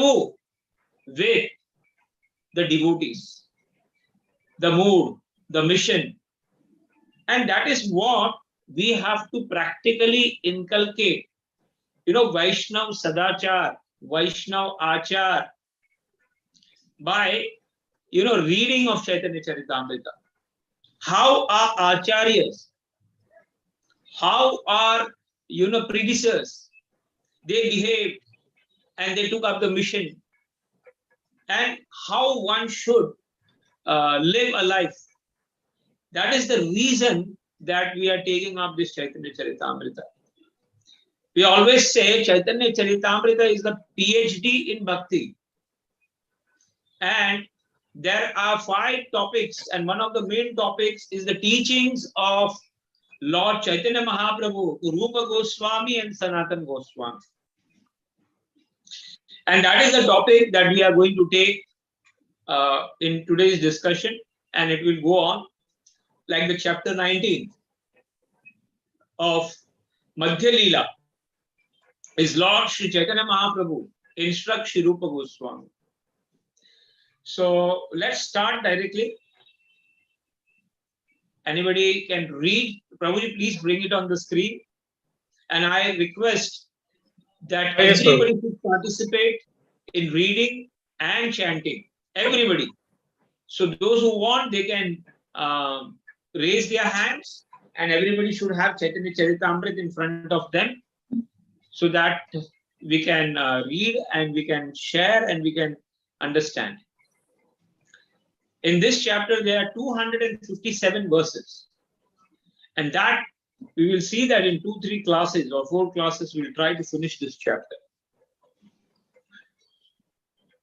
Mahaprabhu with the devotees, the mood, the mission. And that is what we have to practically inculcate. Vaishnav Sadachar, Vaishnav Achar, by, reading of Chaitanya Charitamrita. How are Acharyas, how are, predecessors, they behaved and they took up the mission, and how one should live a life. That is the reason that we are taking up this Chaitanya Charitamrita. We always say Chaitanya Charitamrita is the PhD in Bhakti. And there are 5 topics, and one of the main topics is the teachings of Lord Chaitanya Mahaprabhu, Rupa Goswami and Sanatan Goswami. And that is the topic that we are going to take in today's discussion, and it will go on like the chapter 19 of Madhya Lila is Lord Sri Chaitanya Mahaprabhu instruct Sri Rupa Goswami. So let's start directly. Anybody can read. Prabhuji, please bring it on the screen. And I request that everybody should participate in reading and chanting. Everybody. So those who want, they can raise their hands, and everybody should have Chaitanya Charitamrita in front of them, so that we can read and we can share and we can understand. In this chapter, there are 257 verses. And that we will see that in 2-3 classes or 4 classes, we will try to finish this chapter.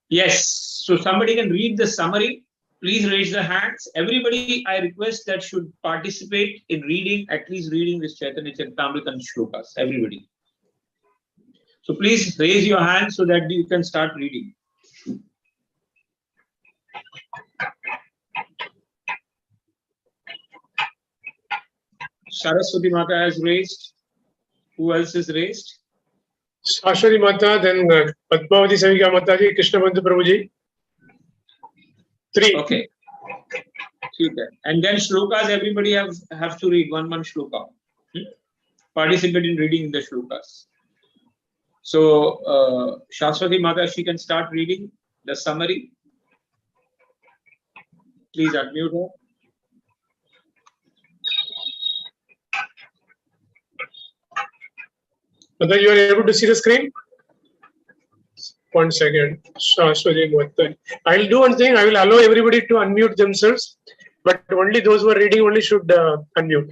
Yes, so somebody can read the summary. Please raise the hands. Everybody, I request that should participate in reading, at least reading this Chaitanya Charitamrita and shlokas. Everybody. So please raise your hand so that you can start reading. Saraswati Mata has raised. Who else is raised? Saraswati Mata, then Padmavati Savika Mataji, Krishna Bandhu Prabhuji. 3. Okay. And then shlokas, everybody have to read one shloka. Participate in reading the shlokas. So Saraswati Mata, she can start reading the summary. Please unmute her. Mata, you are able to see the screen? 1 second. Saraswati Mata. I will do one thing. I will allow everybody to unmute themselves, but only those who are reading only should unmute.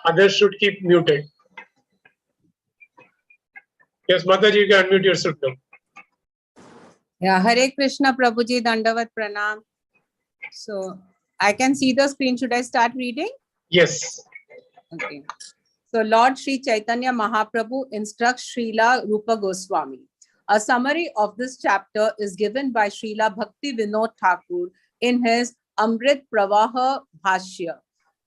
Others should keep muted. Yes, Mataji, you can unmute yourself now. Yeah, Hare Krishna, Prabhuji, Dandavat Pranam. So, I can see the screen. Should I start reading? Yes. Okay. So, Lord Sri Chaitanya Mahaprabhu instructs Srila Rupa Goswami. A summary of this chapter is given by Srila Bhakti Vinod Thakur in his Amrit Pravaha Bhashya.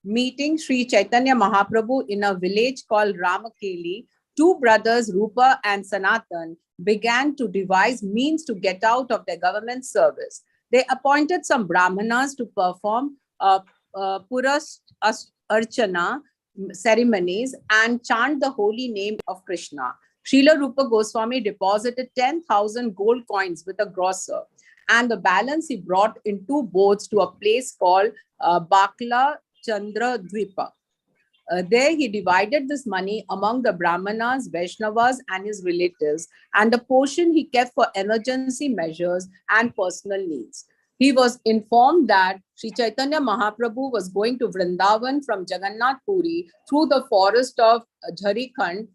Meeting Sri Chaitanya Mahaprabhu in a village called Ramakeli, 2 brothers, Rupa and Sanatan, began to devise means to get out of their government service. They appointed some brahmanas to perform Puras Archana ceremonies and chant the holy name of Krishna. Srila Rupa Goswami deposited 10,000 gold coins with a grocer, and the balance he brought in 2 boats to a place called Bakla Chandra Dwipa. There he divided this money among the Brahmanas, Vaishnavas, and his relatives, and a portion he kept for emergency measures and personal needs. He was informed that Sri Chaitanya Mahaprabhu was going to Vrindavan from Jagannath Puri through the forest of Jharkhand.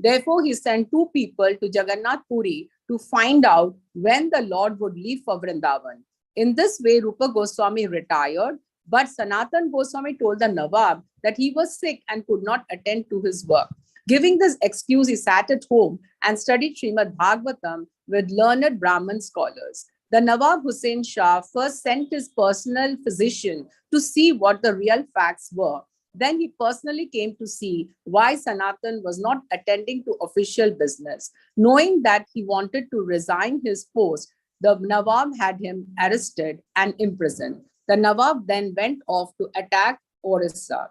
Therefore, he sent 2 people to Jagannath Puri to find out when the Lord would leave for Vrindavan. In this way, Rupa Goswami retired, but Sanatan Goswami told the Nawab that he was sick and could not attend to his work. Giving this excuse, he sat at home and studied Srimad Bhagavatam with learned Brahmin scholars. The Nawab Hussain Shah first sent his personal physician to see what the real facts were. Then he personally came to see why Sanatan was not attending to official business. Knowing that he wanted to resign his post, the Nawab had him arrested and imprisoned. The Nawab then went off to attack Orissa.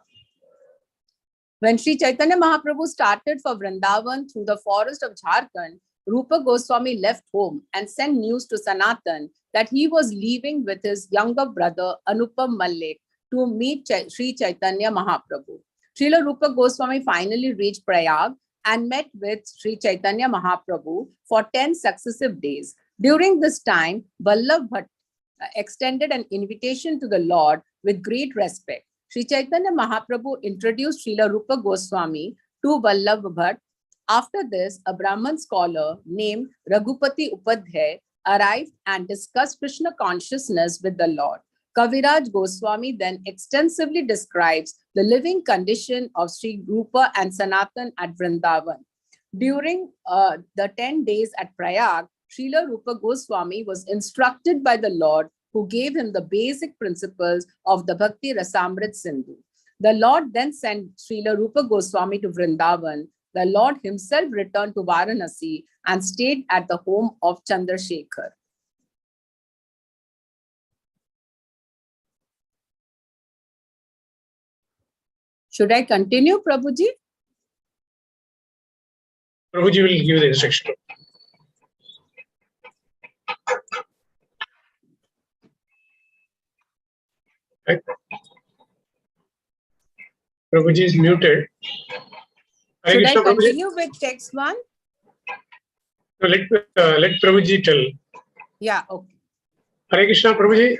When Sri Chaitanya Mahaprabhu started for Vrindavan through the forest of Jharkhand, Rupa Goswami left home and sent news to Sanatan that he was leaving with his younger brother Anupam Mallik to meet Sri Chaitanya Mahaprabhu. Srila Rupa Goswami finally reached Prayag and met with Sri Chaitanya Mahaprabhu for 10 successive days. During this time, Vallabh Bhatt extended an invitation to the Lord with great respect. Sri Chaitanya Mahaprabhu introduced Srila Rupa Goswami to Vallabh Bhatt. After this, a Brahman scholar named Raghupati Upadhyay arrived and discussed Krishna consciousness with the Lord. Kaviraj Goswami then extensively describes the living condition of Sri Rupa and Sanatan at Vrindavan. During the 10 days at Prayag, Srila Rupa Goswami was instructed by the Lord, who gave him the basic principles of the Bhakti Rasamrit Sindhu. The Lord then sent Srila Rupa Goswami to Vrindavan. The Lord himself returned to Varanasi and stayed at the home of Chandrasekhar. Should I continue, Prabhuji? Prabhuji will give the instruction. Right. Prabhuji is muted. Should I Krishna, continue with text 1? No, let Prabhuji tell. Yeah, okay. Hare Krishna, Prabhuji.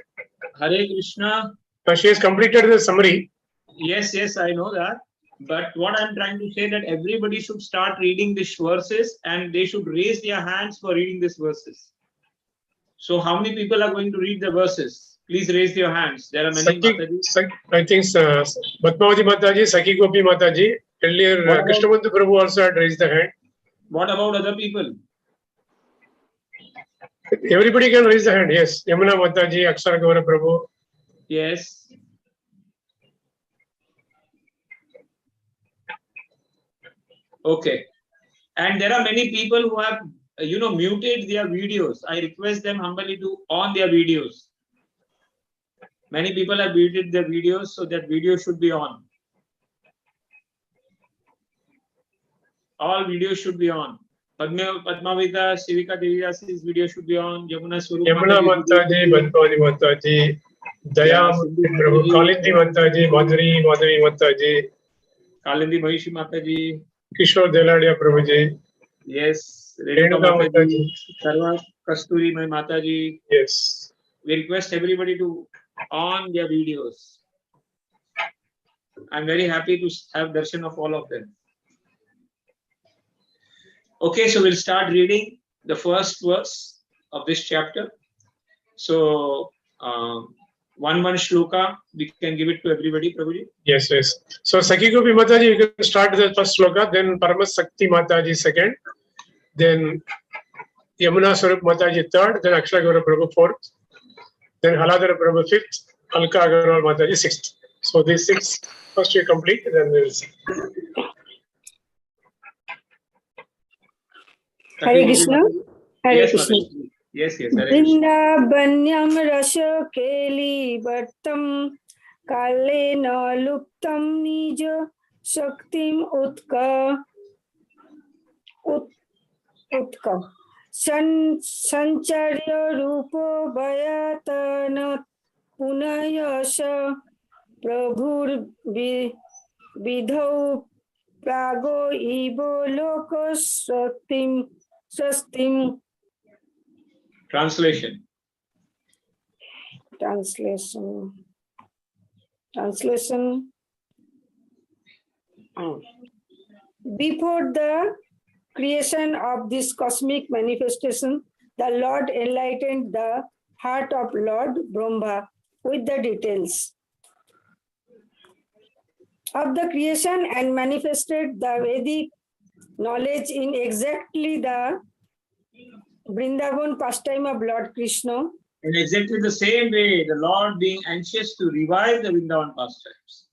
Hare Krishna. She has completed the summary. Yes, I know that. But what I'm trying to say that everybody should start reading these verses and they should raise their hands for reading these verses. So how many people are going to read the verses? Please raise your hands. There are many. I think Padmavati Mataji, Saki Gopi Mataji, earlier Krishnabandhu Prabhu also had raised the hand. What about other people? Everybody can raise the hand, yes. Yamuna Mataji, Akshara Gaura Prabhu. Yes. Okay. And there are many people who have, muted their videos. I request them humbly to on their videos. Many people have muted their videos, so that video should be on. All videos should be on. Padmavita, Shivika Devidasi's video should be on. Yamuna Mataji, Padmavati Mataji, Daya Prabhu, Kalindi Mataji, Madhuri Mataji, Kalindi Mahishi Mataji, Kishore Deladia Prabhuji. Yes. Renuka Mataji, Sarva Kasturi Mataji. Yes. We request everybody to on their videos. I'm very happy to have darshan of all of them. Okay, so we'll start reading the first verse of this chapter. So, one shloka, we can give it to everybody, Prabhuji. Yes. So, Saki Gopi Mataji, you can start the first shloka, then Paramas Sakti Mataji second, then Yamuna Swarup Mataji third, then Akshara Gaura Prabhu fourth, then Haladara Prabhu fifth, Alka Agarwal Mataji sixth. So, these 6 first we complete, then we will see. Hare Krishna. Hare Krishna. Yes. Vrindabanyam rasha keli vartam kalena luptam nija shaktim utka sancharya rupo vayatana punayasha prabhur vidhau prago ivo lokos Swastim. Translation. Before the creation of this cosmic manifestation, the Lord enlightened the heart of Lord Brahma with the details of the creation and manifested the Vedic knowledge in exactly the Vrindavan pastime of Lord Krishna. In exactly the same way, the Lord being anxious to revive the Vrindavan pastimes.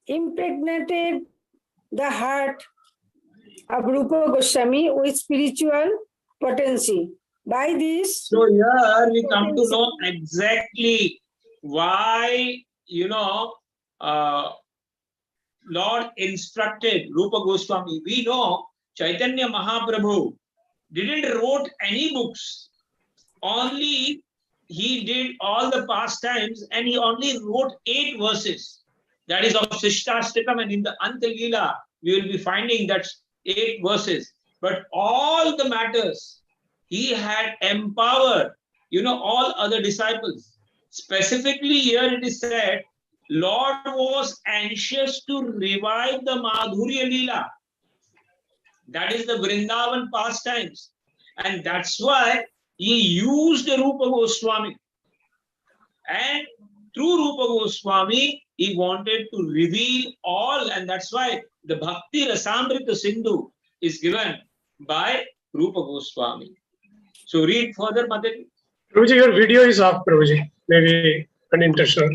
impregnated the heart of Rupa Goswami with spiritual potency. By this, So here we come to know exactly why, Lord instructed Rupa Goswami. We know Chaitanya Mahaprabhu didn't wrote any books. Only he did all the pastimes and he only wrote 8 verses. That is of Sishtastakam, and in the Anta Lila, we will be finding that 8 verses. But all the matters, he had empowered, all other disciples. Specifically here it is said, Lord was anxious to revive the Madhurya Lila. That is the Vrindavan pastimes. And that's why he used Rupa Goswami. And through Rupa Goswami, he wanted to reveal all, and that's why the Bhakti Rasamrita Sindhu is given by Rupa Goswami. So read further, Madhya. Prabhuji, your video is off, Prabhuji. Maybe unintentional.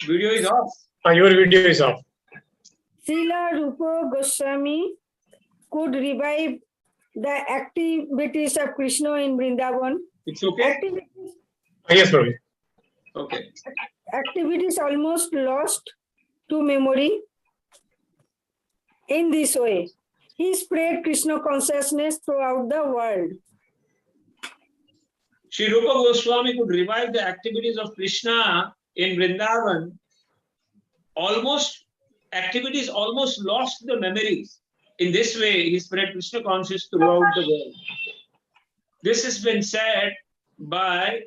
Video is off. Your video is off. Srila Rupa Goswami could revive the activities of Krishna in Vrindavan. It's okay? Yes, Prabhuji. Okay. Activities almost lost to memory. In this way, he spread Krishna consciousness throughout the world. Sri Rupa Goswami could revive the activities of Krishna in Vrindavan. Activities almost lost the memories. In this way, he spread Krishna consciousness throughout the world. This has been said by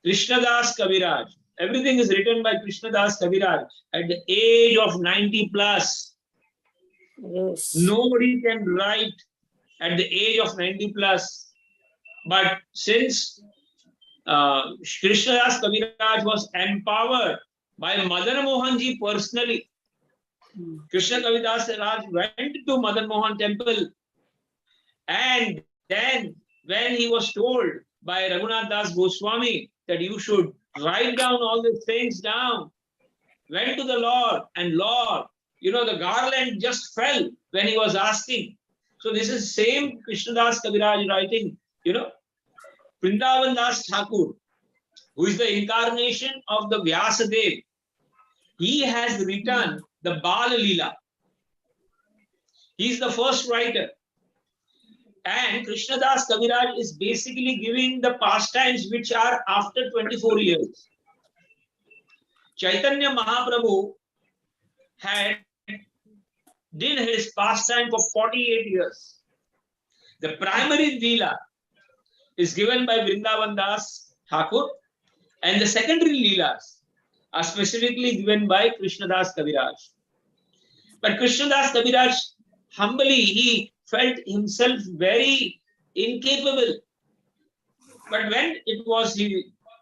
Krishnadas Kaviraj. Everything is written by Krishnadas Kaviraj at the age of 90 plus. Yes. Nobody can write at the age of 90 plus. But since Krishnadas Kaviraj was empowered by Madan Mohanji personally, Krishna Kaviraj Raj went to Madan Mohan temple, and then when he was told by Raghunath Das Goswami that you should write down all these things down, went to the Lord, and Lord, the garland just fell when he was asking. So this is same Krishnadas Kaviraj writing, Vrindavan Das Thakur, who is the incarnation of the Vyasadev. He has written the Bala Lila. He is the first writer. And Krishnadas Kaviraj is basically giving the pastimes which are after 24 years. Chaitanya Mahaprabhu did his pastime for 48 years. The primary Lila is given by Vrindavan Das Thakur, and the secondary Leelas are specifically given by Krishnadas Kaviraj. But Krishnadas Kaviraj, humbly, he felt himself very incapable. But when it was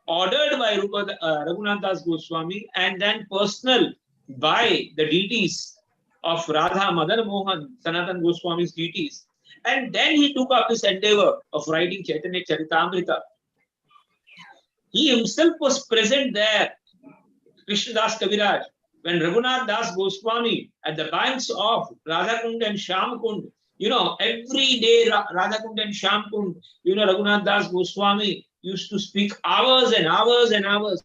ordered by Raghunath Das Goswami and then personal by the deities of Radha, Madan Mohan, Sanatan Goswami's deities, and then he took up this endeavor of writing Chaitanya Charitamrita. He himself was present there, Krishnadas Kaviraj, when Raghunath Das Goswami at the banks of Radhakund and Shyamkund, every day Radhakund and Shyamkund, Raghunath Das Goswami used to speak hours and hours and hours.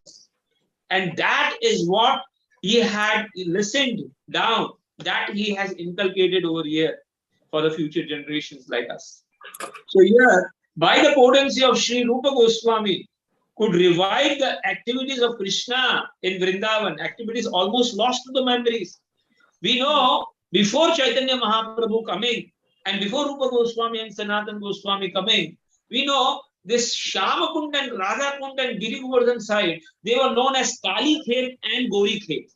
And that is what he had listened down, that he has inculcated over here for the future generations like us. So here, by the potency of Sri Rupa Goswami, could revive the activities of Krishna in Vrindavan, activities almost lost to the memories. We know before Chaitanya Mahaprabhu coming and before Rupa Goswami and Sanatan Goswami coming, we know this Shyamakund and Radhakund and Giri Govardhan side, they were known as Kali Khet and Gori Khet.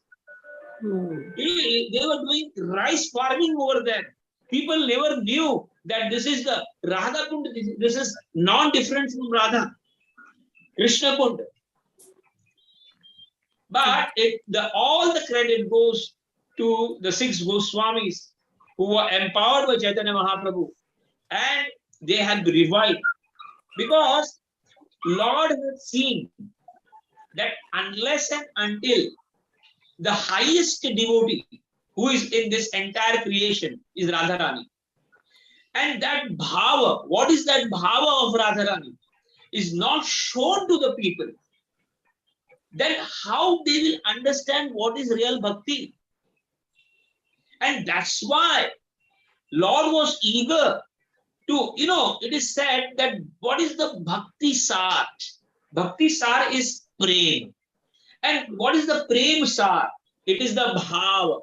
They were doing rice farming over there. People never knew that this is the Radhakund, this is non-different from Radha. Krishna Kund. But all the credit goes to the 6 Goswamis who were empowered by Chaitanya Mahaprabhu, and they had revived, because Lord had seen that unless and until the highest devotee who is in this entire creation is Radharani. And that bhava, what is that bhava of Radharani, is not shown to the people. Then how they will understand what is real bhakti? And that's why Lord was eager to, it is said that what is the bhakti sar? Bhakti sar is prem. And what is the prem sar? It is the bhava.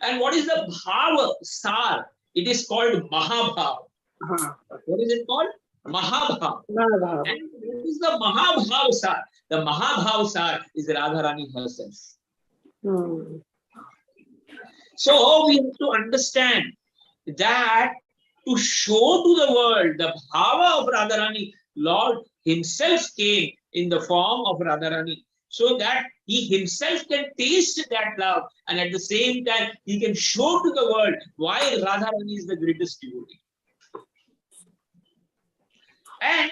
And what is the bhava sar? It is called mahabhav. What is it called? Mahabhav. And what is the mahabhav sar? The mahabhav sar is Radharani herself. So we have to understand that to show to the world the bhava of Radharani, Lord himself came in the form of Radharani, so that he himself can taste that love, and at the same time he can show to the world why Radharani is the greatest devotee. And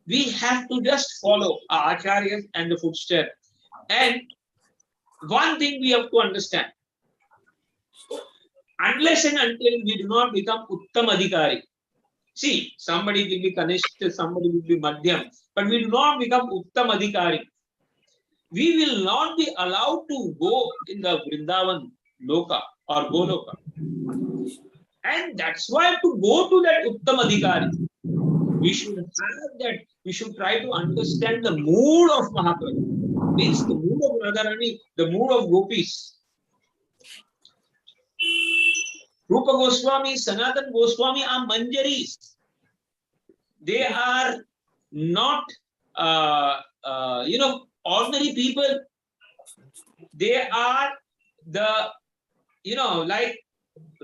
we have to just follow our acharyas and the footsteps. And one thing we have to understand, unless and until we do not become Uttam Adhikari. See, somebody will be Kanishta, somebody will be Madhyam, but we do not become Uttam Adhikari. We will not be allowed to go in the Vrindavan Loka or Goloka. And that's why to go to that Uttam Adhikari, we should have that, we should try to understand the mood of Mahaprabhu. Means the mood of Radharani, the mood of gopis. Rupa Goswami, Sanatan Goswami are manjaris. They are not, ordinary people. They are the, like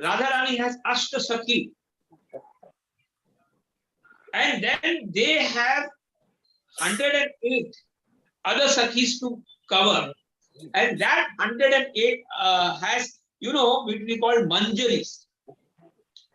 Radharani has Ashta Sakhi. And then they have 108 other Sakhis to cover. And that 108 has, which we call manjaris,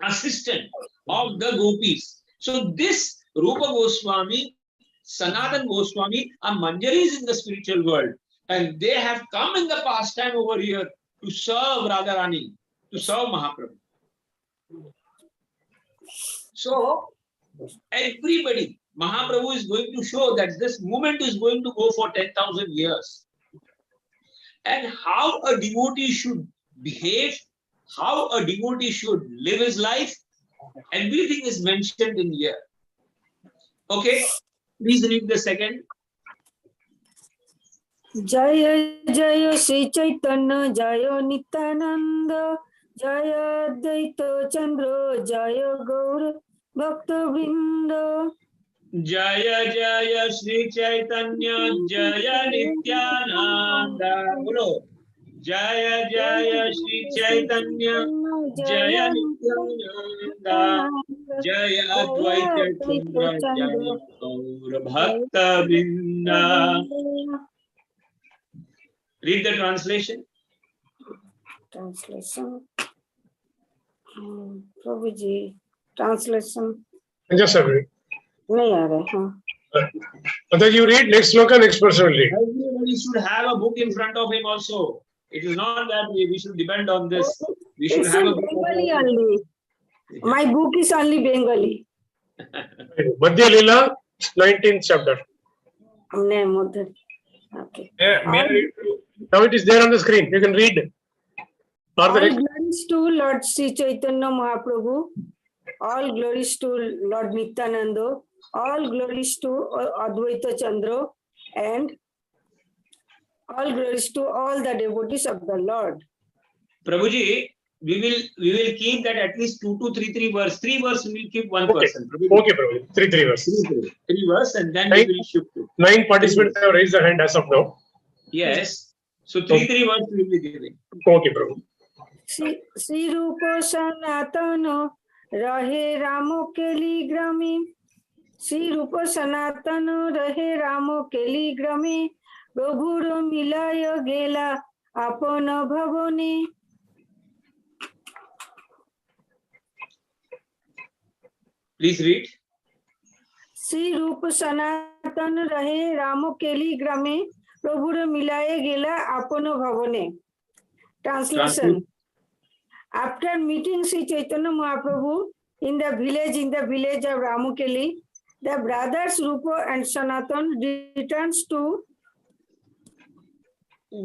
assistant of the gopis. So this Rupa Goswami, Sanatan Goswami are manjaris in the spiritual world. And they have come in the past time over here to serve Radharani, to serve Mahaprabhu. So everybody, Mahaprabhu is going to show that this movement is going to go for 10,000 years. And how a devotee should behave, how a devotee should live his life, everything is mentioned in here. Okay, please read the second. Jaya Jaya Sri Chaitanya Jaya Nityananda Jaya Advaita Chandra Jaya Gaur Bhakta Vrinda. Jaya Jaya Sri Chaitanya Jaya Nityananda. Bolo. Jaya Jaya Sri Chaitanya Jaya Nityananda Jaya Advaita Chandra Jaya Gaur Bhakta Vrinda. Read the translation. Translation. Prabhuji, translation. Just a minute. नहीं आ रहा है. Mother, you read next sloka, next person will read. Everybody should have a book in front of him also. It is not that we should depend on this. We should It's have in a book. Bengali only. My book is only Bengali. Madhya Lila, 19th chapter. हमने मुद्दे. Okay. May I read? Now it is there on the screen. You can read. All glories to Lord Sri Chaitanya Mahaprabhu. All glories to Lord Nityananda. All glories to Advaita Chandra. And all glories to all the devotees of the Lord. Prabhuji, we will keep that at least 2 to 3 verse. 3 verse we will keep one person. Prabhuji. Okay, Prabhuji. 3 verse. 3 verse, and then we will shift to 9 participants have raised their hand as of now. Yes. So 3 verse we will be giving. Okay, Prabhu. Sri Rupa Sanatana Rahe Ramo Keli Grami. Sri Rupa Sanatana Rahe Ramo Keli Grami. Prabhuro Milaya Gela Apana Bhavani. Please read. Sri Rupa Sanatana Rahe Ramo Keli Grami. प्रभुर मिलाए गेला आपन भवने. Translation. After meeting Sri Chaitanya Mahaprabhu in the village of Ramukeli, the brothers Rupa and Sanatan returns to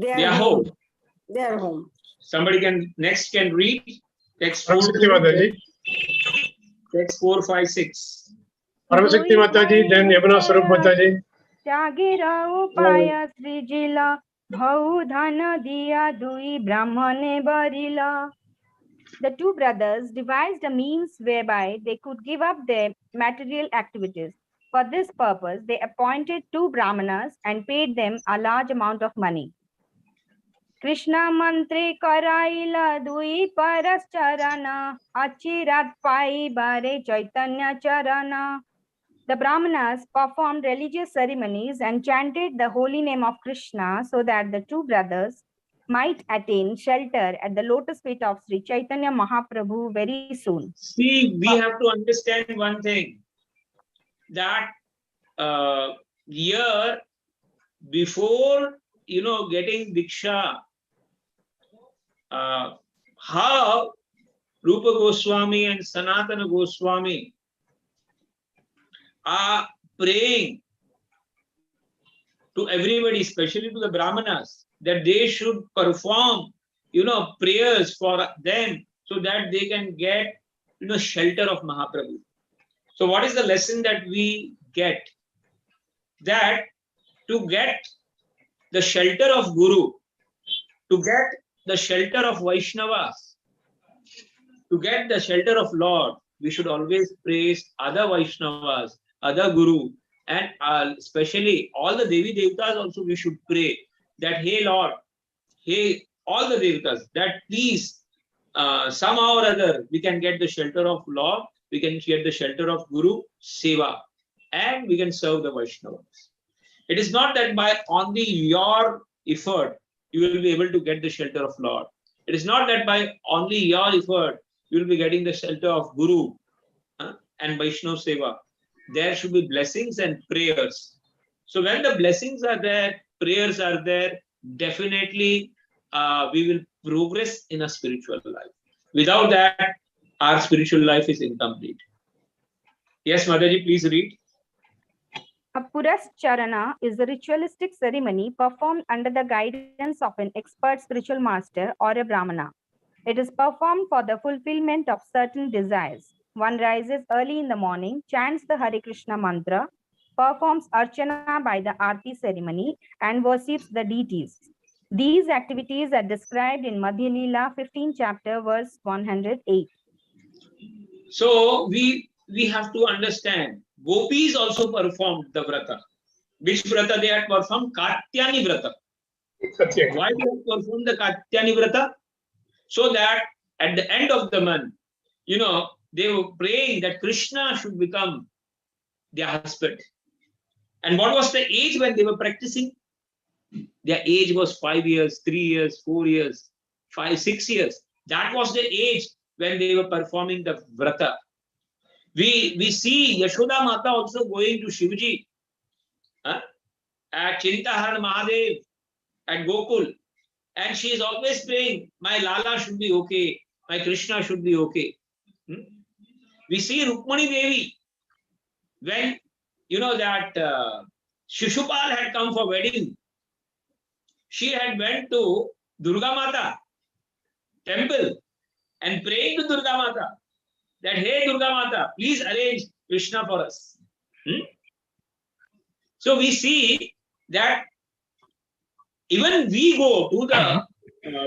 their home. Their home. Somebody can read text 4, Paramashakti Mataji. text 4, 5, 6. Paramashakti Mataji, then Yamuna Swarup Mataji. त्यागेरा उपाय सृजिला भौ धन दिया दुई ब्राह्मणे बरिला. The two brothers devised a means whereby they could give up their material activities. For this purpose, they appointed two brahmanas and paid them a large amount of money. Krishna mantre karaila dui paras charana achirat pai bare chaitanya charana. The Brahmanas performed religious ceremonies and chanted the holy name of Krishna so that the two brothers might attain shelter at the lotus feet of Sri Chaitanya Mahaprabhu very soon. See, we have to understand one thing, that here, before, getting Diksha, how Rupa Goswami and Sanatana Goswami are praying to everybody, especially to the Brahmanas, that they should perform, prayers for them so that they can get, shelter of Mahaprabhu. So what is the lesson that we get? That to get the shelter of Guru, to get the shelter of Vaishnavas, to get the shelter of Lord, we should always praise other Vaishnavas, other Guru, and especially all the Devi Devatas also we should pray that, hey Lord, hey all the Devatas, that please somehow or other we can get the shelter of Lord, we can get the shelter of Guru, Seva, and we can serve the Vaishnavas. It is not that by only your effort you will be able to get the shelter of Lord. It is not that by only your effort you will be getting the shelter of Guru and Vaishnava Seva. There should be blessings and prayers. So when the blessings are there, prayers are there, definitely we will progress in a spiritual life. Without that, our spiritual life is incomplete. Yes, Madhya, please read. A Purascharana is a ritualistic ceremony performed under the guidance of an expert spiritual master or a Brahmana. It is performed for the fulfillment of certain desires. One rises early in the morning, chants the Hare Krishna mantra, performs archana by the Aarti ceremony, and worships the deities. These activities are described in Madhya Lila 15 chapter verse 108. So we have to understand, gopis also performed the vrata. Which vrata they had performed? Katyani vrata. Why they have performed the Katyani vrata? So that at the end of the month, they were praying that Krishna should become their husband. And what was the age when they were practicing? Their age was 5 years, 3 years, 4 years, 5, 6 years. That was the age when they were performing the vrata. We see Yashoda Mata also going to Shivji at Chintahar Mahadev at Gokul. And she is always praying, my Lala should be okay, my Krishna should be okay. We see Rukmani Devi, when that Shishupal had come for wedding, she had went to Durga Mata temple and praying to Durga Mata that, hey Durga Mata, please arrange Krishna for us. So we see that even we go to the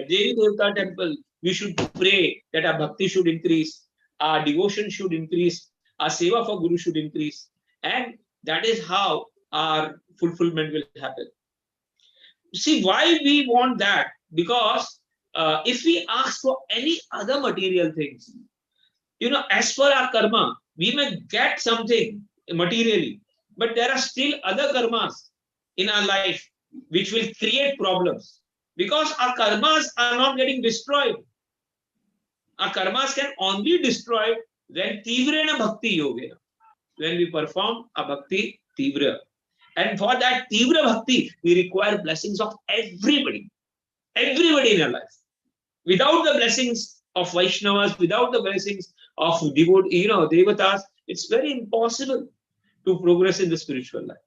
Devi Devata temple, we should pray that our bhakti should increase, our devotion should increase, our seva for Guru should increase, and that is how our fulfillment will happen. See, why we want that? Because if we ask for any other material things, as per our karma, we may get something materially, but there are still other karmas in our life which will create problems, because our karmas are not getting destroyed. Our karmas can only destroy when tivrena bhakti yogena, when we perform a bhakti tivra. And for that Tivra Bhakti, we require blessings of everybody in our life. Without the blessings of Vaishnavas, without the blessings of Devatas, it's very impossible to progress in the spiritual life.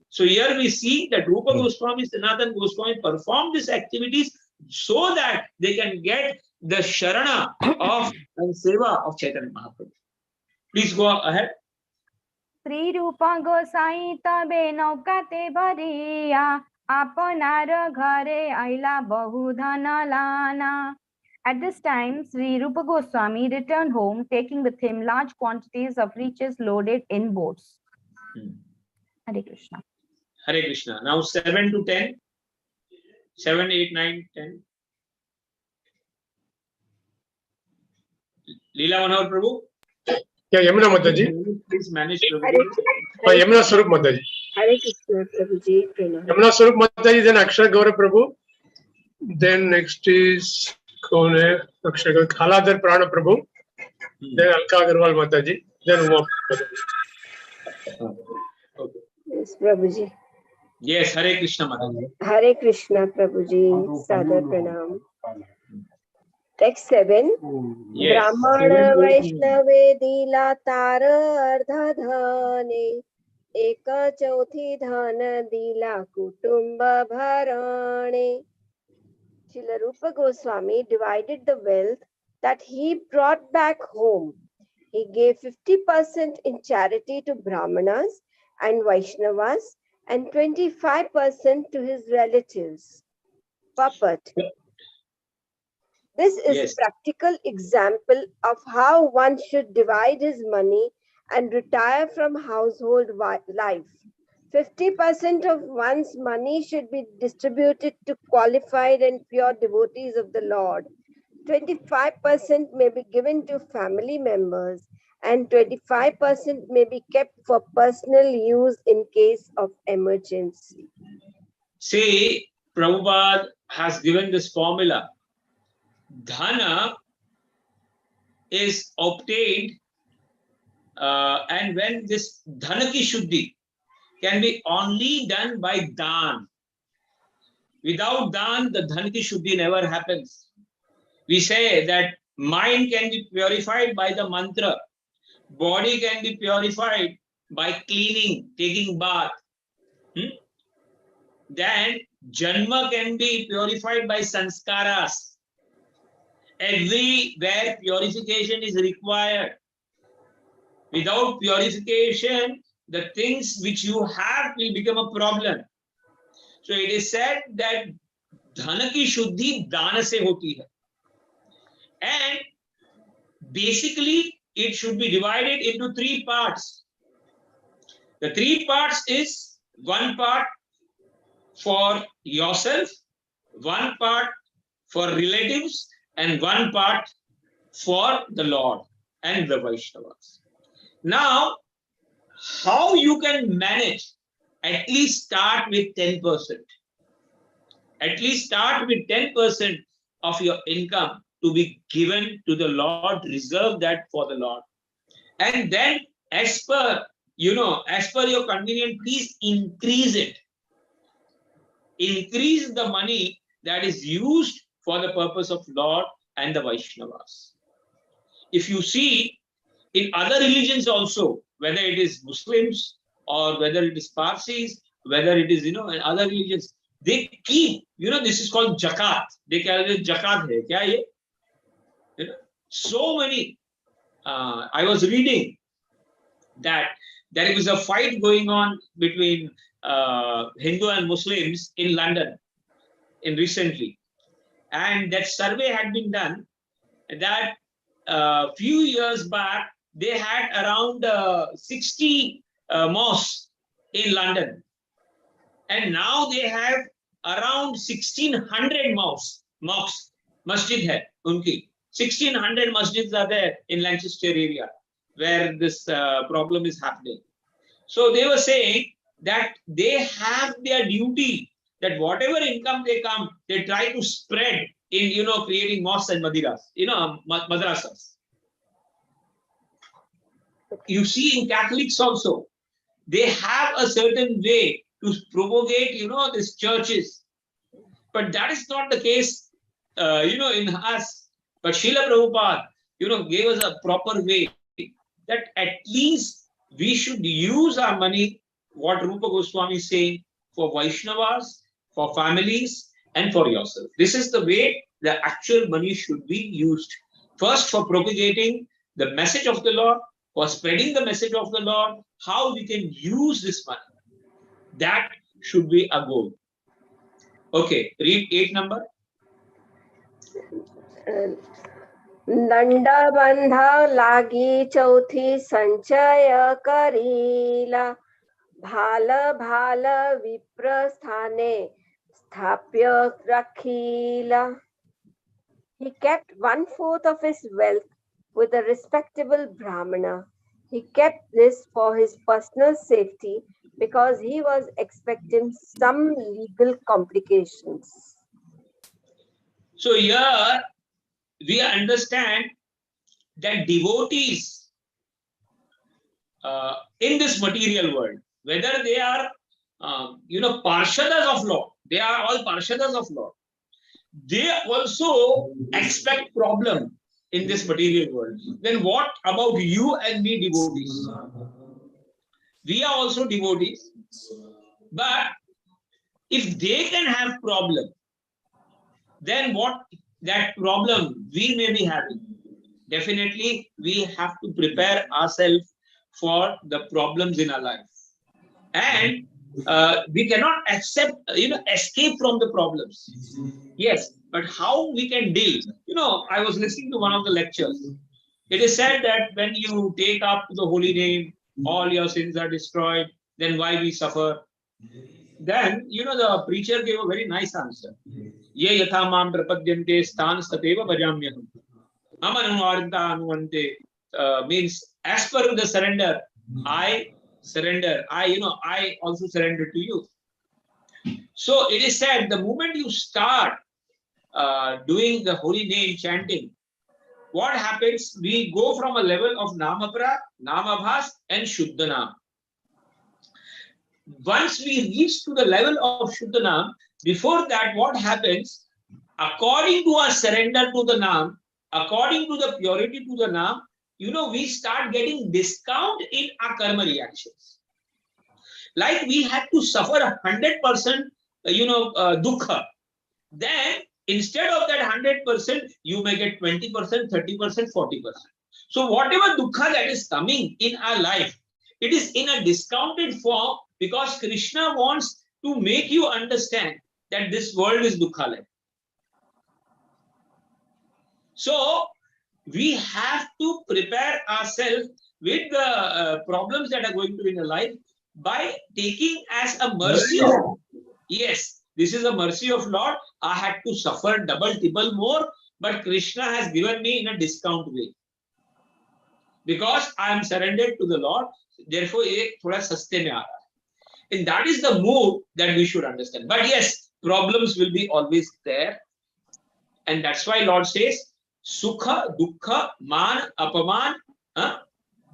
So here we see that Rupa Goswami, Sanatana Goswami perform these activities so that they can get the Sharana of and Seva of Chaitanya Mahaprabhu. Please go ahead. Sri Rupa Gosai tabe naukate bariya apanar ghare aila bahu dhana lana. At this time, Sri Rupa Goswami returned home, taking with him large quantities of riches loaded in boats. Hare Krishna. Hare Krishna. Now 7 to 10. 7, 8, 9, 10. Lila Manohar Prabhu. Yeah, Yamuna Mataji. Please manage. Yamuna Swarup Mataji. Hare Krishna, Prabhuji. Pranam. Yamuna Swarup Mataji, then Akshar Gaurav Prabhu. Then next is Kone, Akshar Gaurav, Haladar Prana Prabhu. Then Alka Agarwal Mataji. Then Uma Mataji. Okay. Yes, Prabhuji. Yes, Hare Krishna Mataji. Hare Krishna, Prabhuji. Sadar Pranam. Text 7. Yes. Brahmana Vaishnave Dila Tara Ardha Dhane Eka Chauthi Dhana Dila Kutumba Bharane. Srila Rupa Goswami divided the wealth that he brought back home. He gave 50% in charity to Brahmanas and Vaishnavas and 25% to his relatives. Papat. This is Yes. a practical example of how one should divide his money and retire from household life. 50% of one's money should be distributed to qualified and pure devotees of the Lord. 25% may be given to family members and 25% may be kept for personal use in case of emergency. See, Prabhupada has given this formula. Dhana is obtained and when this Dhanaki Shuddhi can be only done by Dan. Without Dan, the Dhanaki Shuddhi never happens. We say that mind can be purified by the mantra. Body can be purified by cleaning, taking bath. Then Janma can be purified by sanskaras. Everywhere purification is required. Without purification, the things which you have will become a problem. So it is said that dhana ki shuddhi dana se hoti hai. And basically, it should be divided into 3 parts. The 3 parts is 1 part for yourself, 1 part for relatives, and 1 part for the Lord and the Vaishnavas. Now, how you can manage? At least start with 10%. At least start with 10% of your income to be given to the Lord, reserve that for the Lord. And then as per your convenience, please increase it. Increase the money that is used for the purpose of Lord and the Vaishnavas. If you see in other religions also, whether it is Muslims or whether it is Parsis, whether it is, in other religions, they keep, this is called Jakat. They call it Jakat. Hai. Kya ye? So many, I was reading that there was a fight going on between Hindu and Muslims in London recently. And that survey had been done that a few years back, they had around 60 mosques in London. And now they have around 1600 mosques, masjid hai, unki. 1600 masjids are there in Lancaster area where this problem is happening. So they were saying that they have their duty, that whatever income they come, they try to spread in, creating mosques and madrasas. You see in Catholics also, They have a certain way to propagate, these churches. But that is not the case, in us. But Srila Prabhupada, gave us a proper way that at least we should use our money, what Rupa Goswami is saying, for Vaishnavas, for families, and for yourself. This is the way the actual money should be used. First, for propagating the message of the Lord, for spreading the message of the Lord, how we can use this money. That should be a goal. Okay, read 8 number. दंड बंध लागी चौथी संचय करीला भाल भाल विप्र स्थाने स्थाप्य रखीला. He kept 1/4 of his wealth with a respectable Brahmana. He kept this for his personal safety because he was expecting some legal complications. So here we understand that devotees in this material world, whether they are, parshadas of Lord, they are all parshadas of Lord. They also expect problem in this material world. Then what about you and me, devotees? We are also devotees, but if they can have problem, then what that problem we may be having? Definitely, we have to prepare ourselves for the problems in our life, and we cannot accept, escape from the problems. Yes, but how we can deal? I was listening to one of the lectures. It is said that when you take up the holy name, all your sins are destroyed. Then why we suffer? Then, the preacher gave a very nice answer. Ye yatha mam prapadyante stan stateva bhajamyaham. Amanuvarita anuvante means as per the surrender, I surrender. I also surrender to you. So it is said the moment you start doing the holy name chanting, what happens? We go from a level of Namapra, Namabhas, and Shuddhanam. Once we reach to the level of Shuddhanam, before that, what happens? According to our surrender to the Nam, according to the purity to the Nam, we start getting discount in our karma reactions. Like we had to suffer 100%, dukkha. Then instead of that 100%, you may get 20%, 30%, 40%. So whatever dukkha that is coming in our life, it is in a discounted form because Krishna wants to make you understand that this world is dukkha-like. So we have to prepare ourselves with the problems that are going to be in our life by taking as a mercy of God. Yes, this is a mercy of Lord. I had to suffer double, triple more, but Krishna has given me in a discount way. Because I am surrendered to the Lord, therefore, ye thoda saste mein aa raha hai. And that is the move that we should understand. But yes, problems will be always there. And that's why Lord says, Sukha, Dukkha, Man, Apaman,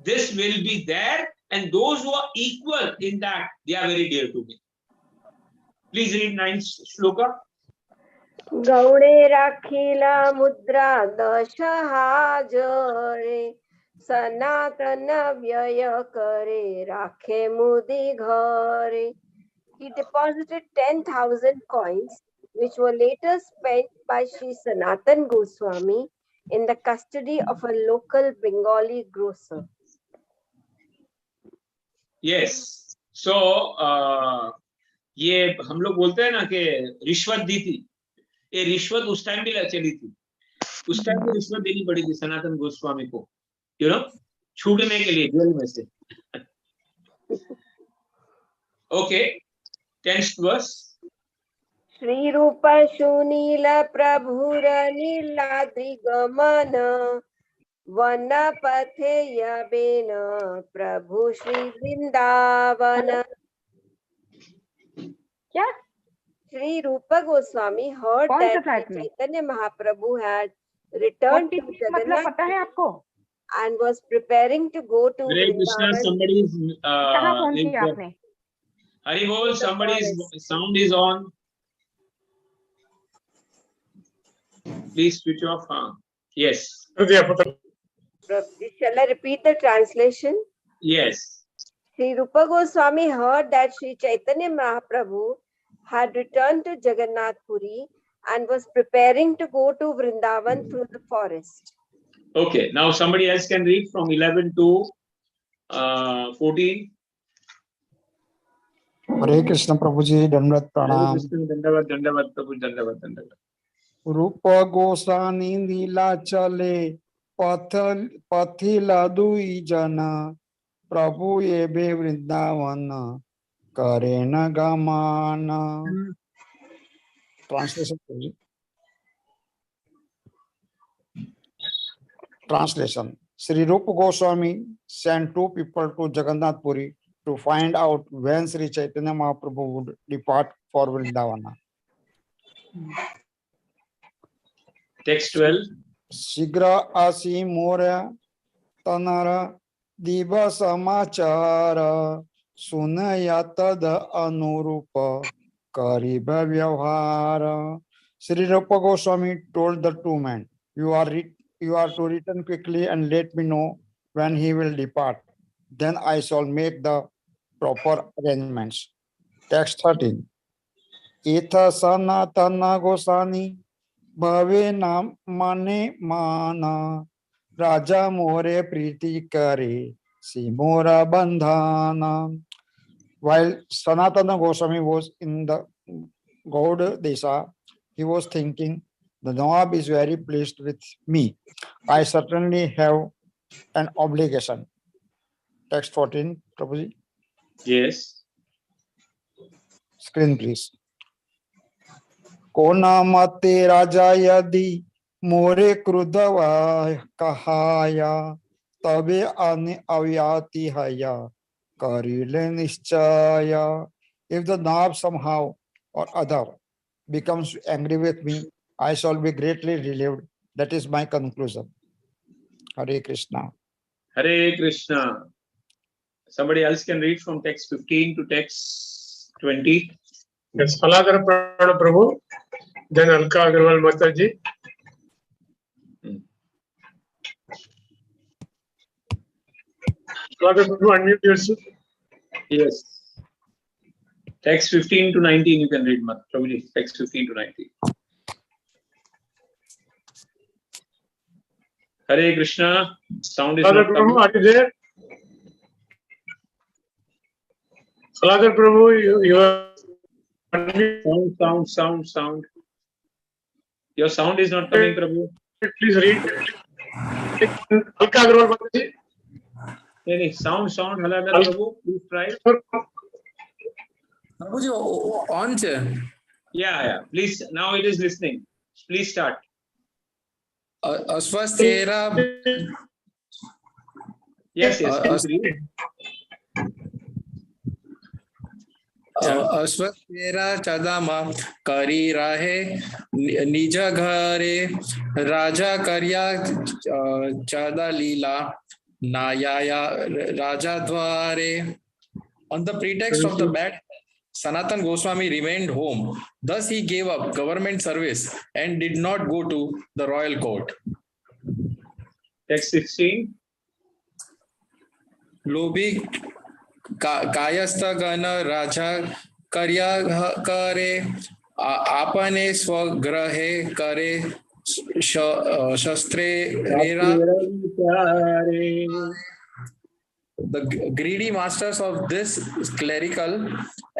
this will be there. And those who are equal in that, they are very dear to me. Please read 9th shloka. गौणे राखीला मुद्रा दश हाजरे सनातन व्यय करे राखे मुदी घरे. He deposited 10,000 coins which were later spent by Sri Sanatan Goswami in the custody of a local Bengali grocer. Yes. So, ये हम लोग बोलते हैं ना कि रिश्वत दी थी. ये रिश्वत उस टाइम भी चली थी. उस टाइम भी रिश्वत देनी पड़ी थी सनातन गोस्वामी को, छूटने के लिए जेल में से. Okay, 10th verse. Shri Rupa Shunila Prabhur Niladri Gamana Vanapathe Yabena Prabhu Shri Vrindavana. क्या Shri Rupa Goswami heard कौन से that फ्लैट में? Chaitanya Mahaprabhu had returned to मतलब Jagannath. पता है आपको? and was preparing to go to Hare Krishna, Vrindavan somebody is कहाँ phone किया आपने? Hari Bol, somebody's forest. sound is on. Please switch off. Yes. Shall I repeat the translation? Yes. Sri Rupa Goswami heard that Sri Chaitanya Mahaprabhu had returned to Jagannath Puri and was preparing to go to Vrindavan through the forest. Okay. Now somebody else can read from 11 to 14. हरे कृष्ण प्रभु जी दंडवत Hare प्रणाम। Krishna, Dandavat, Dandavat, Prabhu, Dandavat, Dandavat. रूप गोसानी लीला चले पथ पथिला दुई जना प्रभु ये बे वृंदावन करे न गमान। Translation Translation. Sri Rupa Goswami sent two people to Jagannath Puri to find out when Sri Chaitanya Mahaprabhu would depart for Vrindavana. Text 12. शीघ्र आसी मोर्य तनर दिव समाचार सुनया तद अनुरूप करीब व्यवहार. Sri Rupa Goswami told the two men, you are to return quickly and let me know when he will depart. Then I shall make the proper arrangements. Text 13. Itha sanatana gosani Bhave nam mane mana Raja more priti kare Simora bandhana. While Sanatana Goswami was in the Gaud Desa, he was thinking, the Nawab is very pleased with me. I certainly have an obligation. Text 14, Prabhuji. Yes. Screen please. Kona mate raja yadi more krudava kahaya tabe ane avyati haya karile nischaya. If the Nawab somehow or other becomes angry with me, I shall be greatly relieved. That is my conclusion. Hare Krishna. Hare Krishna. Somebody else can read from text 15 to text 20. Yes, Aladhara Prana Prabhu, then Alka Agarwal Mataji. Aladhara Prabhu, unmute yourself. Yes. Text 15 to 19 you can read, Prabhuji. Text 15 to 19. Hare Krishna. Sound is Aladhara not Prabhu, coming. are you there? Aladhara Prabhu, you are unmute. Sound. Your sound is not coming, Prabhu. Please read. Alka Agarwal Mataji. Any sound. Hello, Prabhu. Please try. Prabhuji, on છે. Yeah. Please. Now it is listening. Please start. અશ્વસ્થેરા Yes. Please read. અશ્વસ્થેરા ચદામાં કરી રહે નિજ ઘરે રાજા કર્યા ચદા લીલા નાયા રાજા દ્વારે. On the pretext of the bad, Sanatan Goswami remained home. Thus he gave up government service and did not go to the royal court. Text 16. લોભી Kayastha ગણ રાજા કર્યા કરે આપને સ્વગ્રહે કરે શસ્ત્રે. The greedy masters of this clerical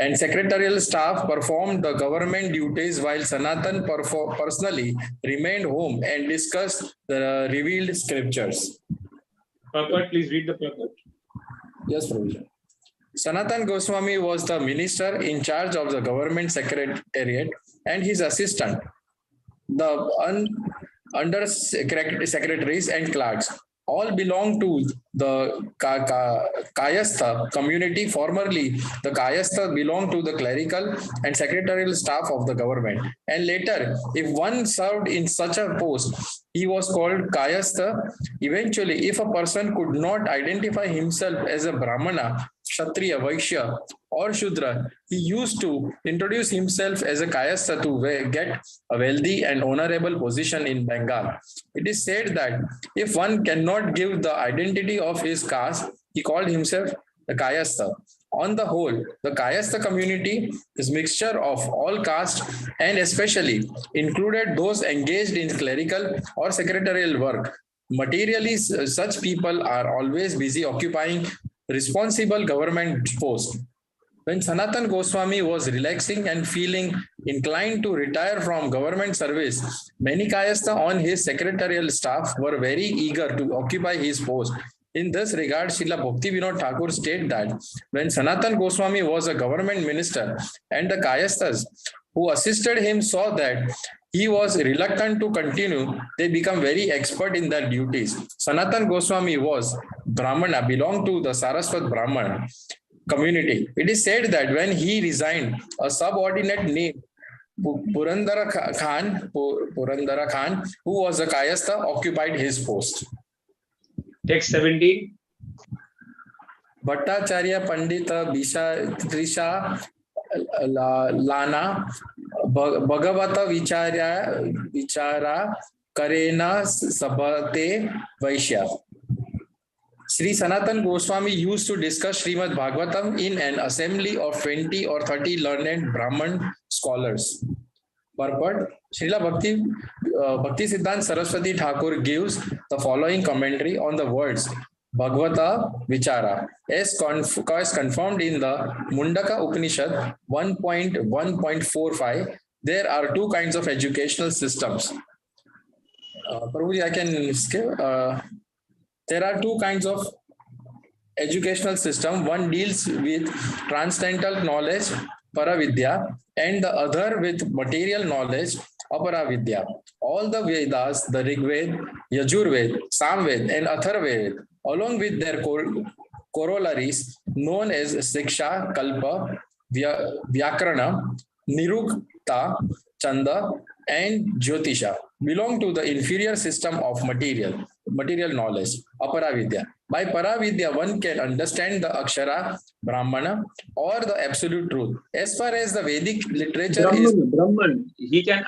and secretarial staff performed the government duties while Sanatan personally remained home and discussed the revealed scriptures. Purport, please read the purport. Yes, Prabhuji. Sanatan Goswami was the minister in charge of the government secretariat and his assistant, the under secretaries and clerks. All belonged to the Kayastha community. Formerly, the Kayastha belonged to the clerical and secretarial staff of the government. And later, if one served in such a post, he was called Kayastha. Eventually, if a person could not identify himself as a Brahmana, Kshatriya, Vaishya, or Shudra, he used to introduce himself as a Kayastha to get a wealthy and honorable position in Bengal. It is said that if one cannot give the identity of his caste, he called himself the Kayastha. On the whole, the Kayastha community is mixture of all castes and especially included those engaged in clerical or secretarial work. Materially, such people are always busy occupying responsible government posts. When Sanatan Goswami was relaxing and feeling inclined to retire from government service, many Kayastha on his secretarial staff were very eager to occupy his post. In this regard, Srila Bhaktivinoda Thakur stated that when Sanatan Goswami was a government minister and the Kayasthas who assisted him saw that he was reluctant to continue, they become very expert in their duties. Sanatan Goswami was Brahmana, belonged to the Saraswat Brahman community. It is said that when he resigned, a subordinate named Purandara Khan, who was a Kayastha, occupied his post. Text 17. Bhattacharya Pandita Trisha Lana Bhagavata Vichara Karena Sabhate Vaishya. Sri Sanatan Goswami used to discuss Srimad Bhagavatam in an assembly of 20 or 30 learned Brahman scholars. Purport: Srila Bhakti Siddhanta Saraswati Thakur gives the following commentary on the words Bhagavata Vichara as confirmed in the Mundaka Upanishad 1.1.45. There are two kinds of educational systems. Prabhuji, I can skip. There are two kinds of educational system. One deals with transcendental knowledge, Paravidya, and the other with material knowledge, Aparavidya. All the Vedas, the Rigved, Yajurved, Samved, and Atharved, along with their corollaries known as Siksha, Kalpa, Vyakarana, Nirukta, Chanda, and Jyotisha, belong to the inferior system of material knowledge, Aparavidya. By Paravidya, one can understand the Akshara, Brahmana, or the absolute truth. As far as the Vedic literature is Brahman, he can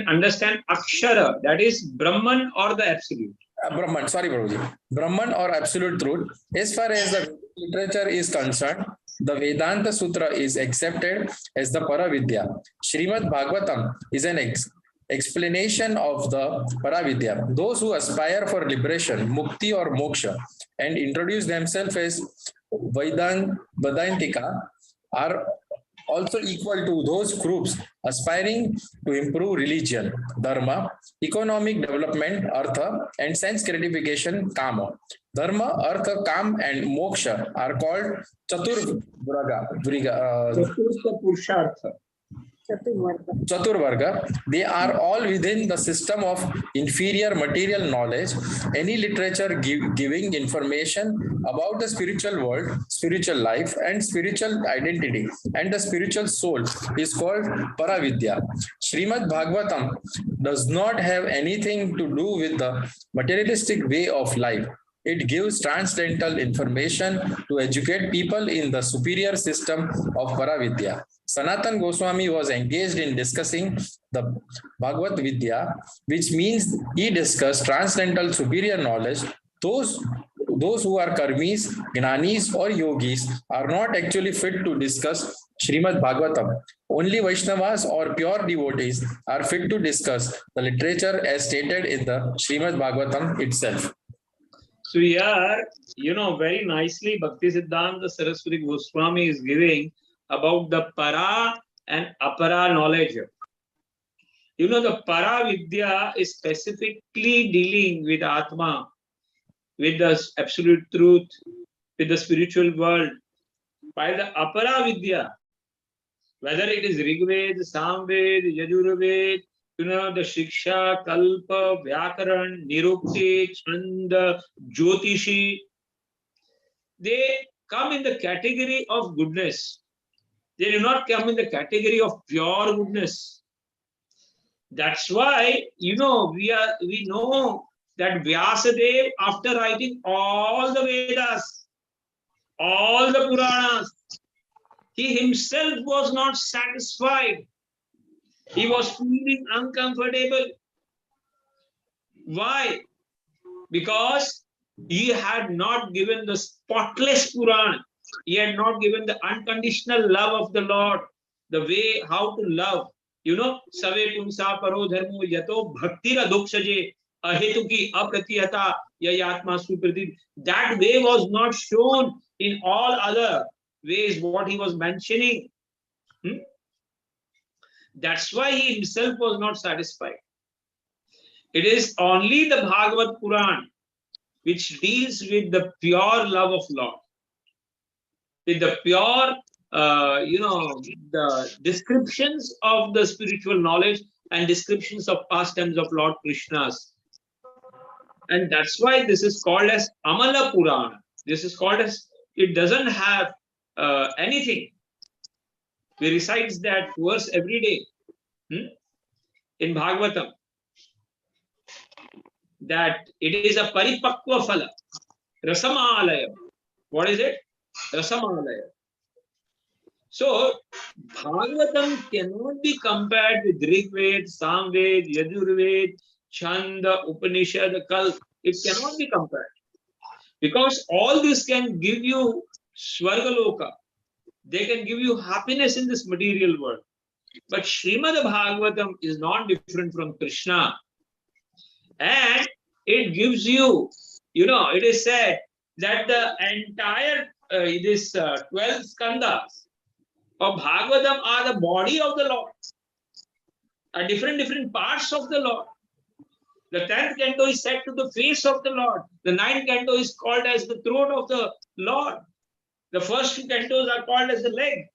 understand Akshara, that is Brahman or the absolute. Brahman, sorry, Prabhuji. Brahman or absolute truth. As far as the literature is concerned, the Vedanta Sutra is accepted as the Paravidya. Srimad Bhagavatam is an explanation of the Paravidya. Those who aspire for liberation, mukti or moksha, and introduce themselves as Vedantika are also equal to those groups aspiring to improve religion, dharma, economic development, artha, and sense gratification, kama. Dharma, artha, kam, and moksha are called Chaturvarga. They are all within the system of inferior material knowledge. Any literature giving information about the spiritual world, spiritual life, and spiritual identity, and the spiritual soul is called Paravidya. Srimad Bhagavatam does not have anything to do with the materialistic way of life. It gives transcendental information to educate people in the superior system of Paravidya. Sanatan Goswami was engaged in discussing the Bhagavad Vidya, which means he discussed transcendental superior knowledge. Those who are karmis, gnanis, or yogis are not actually fit to discuss Srimad Bhagavatam. Only Vaishnavas or pure devotees are fit to discuss the literature as stated in the Srimad Bhagavatam itself. So here, very nicely Bhakti Siddhanta Saraswati Goswami is giving about the para and apara knowledge. The para vidya is specifically dealing with Atma, with the absolute truth, with the spiritual world. By the apara vidya, whether it is Rigved, Samved, Yajurved, the Shiksha, Kalpa, Vyakaran, Nirukti, Chanda, Jyotishi, they come in the category of goodness. They do not come in the category of pure goodness. That's why, we know that Vyasadeva, after writing all the Vedas, all the Puranas, he himself was not satisfied. He was feeling uncomfortable. Why? Because he had not given the spotless Purana. He had not given the unconditional love of the Lord, the way how to love. Save punsa paro dharmo yato bhaktira dukshaje ahetuki apratiyata yayatma supradit. That way was not shown in all other ways what he was mentioning. That's why he himself was not satisfied. It is only the Bhagavad Puran which deals with the pure love of Lord, with the pure, the descriptions of the spiritual knowledge and descriptions of pastimes of Lord Krishna's. And that's why this is called as Amala Purana. This is called as, it doesn't have anything. We recite that verse every day in Bhagavatam, that it is a paripakva phala, rasamalaya. What is it? Rasamalaya. So, Bhagavatam cannot be compared with Rigved, Samved, Yajurved, Chanda, Upanishad, Kalp. It cannot be compared. Because all this can give you Swargaloka. They can give you happiness in this material world. But Srimad Bhagavatam is not different from Krishna. And it gives you, it is said that the entire, 12 skandhas of Bhagavatam are the body of the Lord, are different parts of the Lord. The 10th canto is said to the face of the Lord. The 9th canto is called as the throat of the Lord. The first 2 cantos are called as the leg.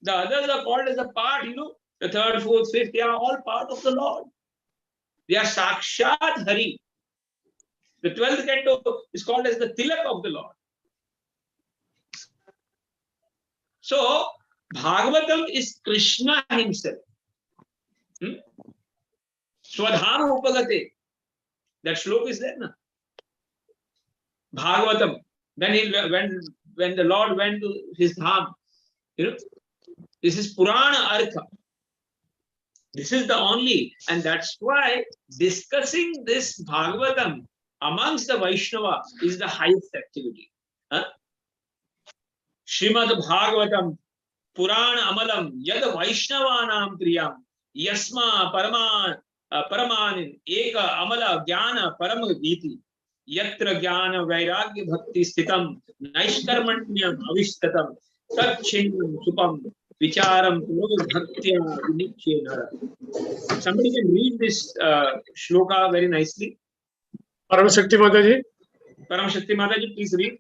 The others are called as a part, the 3rd, 4th, 5th, they are all part of the Lord. They are Sakshat Hari. The 12th canto is called as the Tilak of the Lord. So, Bhagavatam is Krishna himself. Swadham Upagate. That shloka is there, na? Bhagavatam. When the Lord went to his dham, this is Purana Artha. This is the only, and that's why discussing this Bhagavatam amongst the Vaishnava is the highest activity. Srimad Bhagavatam Purana Amalam Yad Vaishnavanam Priyam Yasma Paramanin Eka Amala Jnana Paramagiti Yatra Jnana Vairagya Bhakti Sthitam Naishkarmanyam Avishtatam Tat Chinam Supam Vicharam Bhaktya Vinichyena. Somebody can read this shloka very nicely. Paramashakti Mataji. Paramashakti Mataji, please read.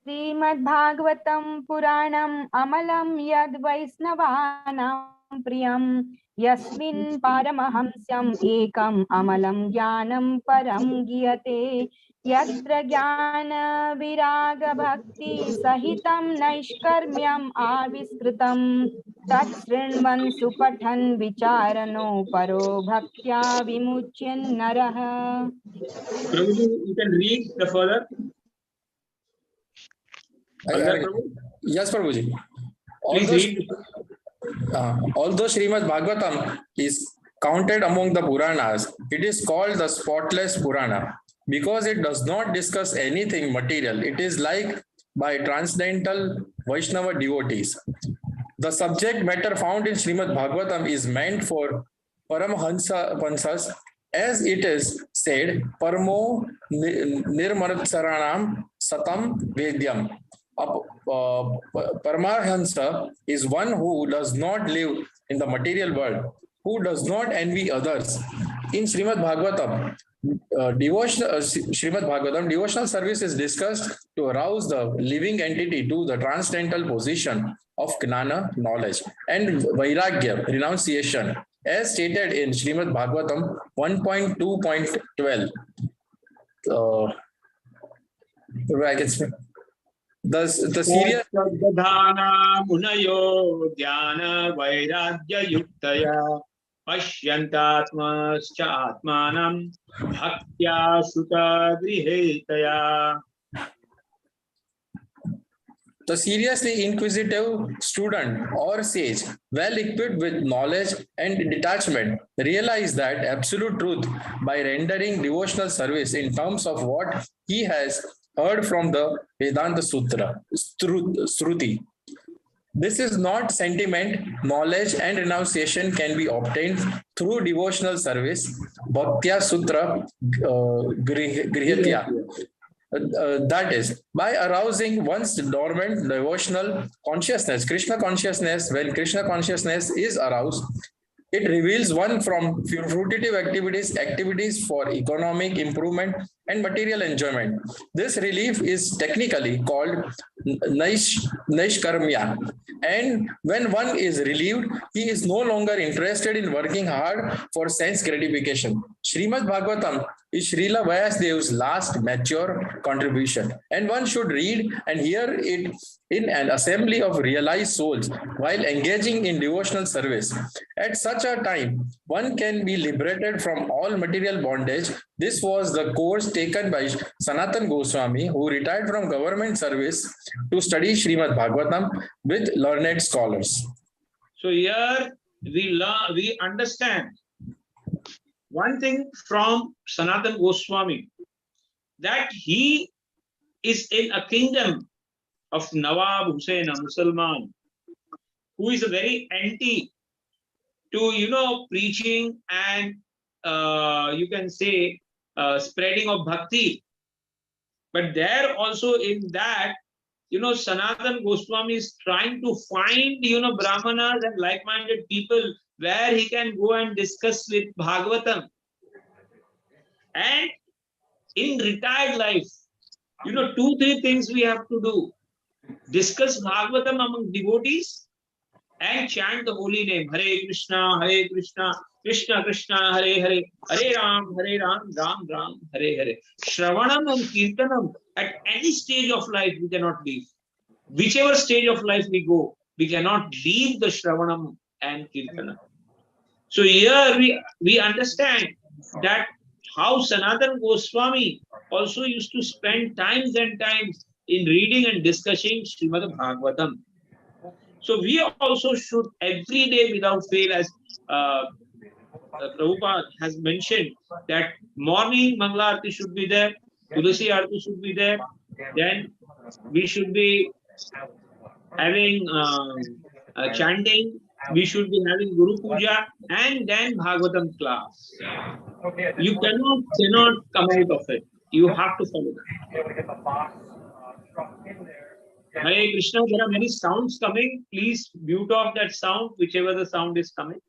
Srimad Bhagavatam Puranam Amalam Yad Vaisnavanam Priyam Yasmin Paramahamsyam Ekam Amalam Jnanam Param Giyate Yatra Jnana Viraga Bhakti Sahitam Naishkarmyam Aviskritam Tat Srinvan Supathan Vicharano Paro Bhaktya Vimuchyan Naraha. Prabhuji, you can read the further. Yes, Prabhuji. Although Srimad Bhagavatam is counted among the Puranas, it is called the spotless Purana because it does not discuss anything material. It is liked by transcendental Vaishnava devotees. The subject matter found in Srimad Bhagavatam is meant for Paramahansas, as it is said, Paramo Nirmaratsaranam Satam Vedyam. Paramahansa is one who does not live in the material world, who does not envy others. In Srimad Bhagavatam, devotional service is discussed to arouse the living entity to the transcendental position of Gnana, knowledge, and Vairagya, renunciation, as stated in Srimad Bhagavatam 1.2.12. I can say the serious Sadhana munayo dhyana vairagya yuktaya pashyantatmascha atmanam bhaktya sutta grihetaya. The seriously inquisitive student or sage, well equipped with knowledge and detachment, realize that absolute truth by rendering devotional service in terms of what he has heard from the Vedanta Sutra, Shruti. This is not sentiment, knowledge and renunciation can be obtained through devotional service, Bhaktya Sutra Grihatya. That is, by arousing one's dormant devotional consciousness, Krishna consciousness. When Krishna consciousness is aroused, it reveals one from fruitive activities for economic improvement and material enjoyment. This relief is technically called Naishkarmya. And when one is relieved, he is no longer interested in working hard for sense gratification. Srimad Bhagavatam is Srila Vyasdev's last mature contribution, and one should read and hear it in an assembly of realized souls while engaging in devotional service. At such a time, one can be liberated from all material bondage. This was the course taken by Sanatan Goswami, who retired from government service to study Srimad Bhagavatam with learned scholars. So here we understand one thing from Sanatan Goswami, that he is in a kingdom of Nawab Hussain, a Musalman, who is a very anti to preaching and you can say spreading of bhakti. But there also in that, Sanatan Goswami is trying to find brahmanas and like-minded people where he can go and discuss with Bhagavatam. And in retired life, 2-3 things we have to do: discuss Bhagavatam among devotees and chant the holy name. Hare Krishna, Krishna Krishna, Hare Hare, Hare Ram, Ram Ram, Hare Hare. Shravanam and Kirtanam at any stage of life we cannot leave. Whichever stage of life we go, we cannot leave the Shravanam and Kirtanam. So here we understand that how Sanatan Goswami also used to spend times and times in reading and discussing Srimad Bhagavatam. So we also should every day without fail, as Prabhupada has mentioned, that morning Mangala Aarti should be there, Tulasi Aarti should be there, then we should be having chanting, we should be having Guru Puja, and then Bhagavatam class. You cannot come out of it. You have to follow that. Hare Krishna, there are many sounds coming. Please mute off that sound, whichever the sound is coming.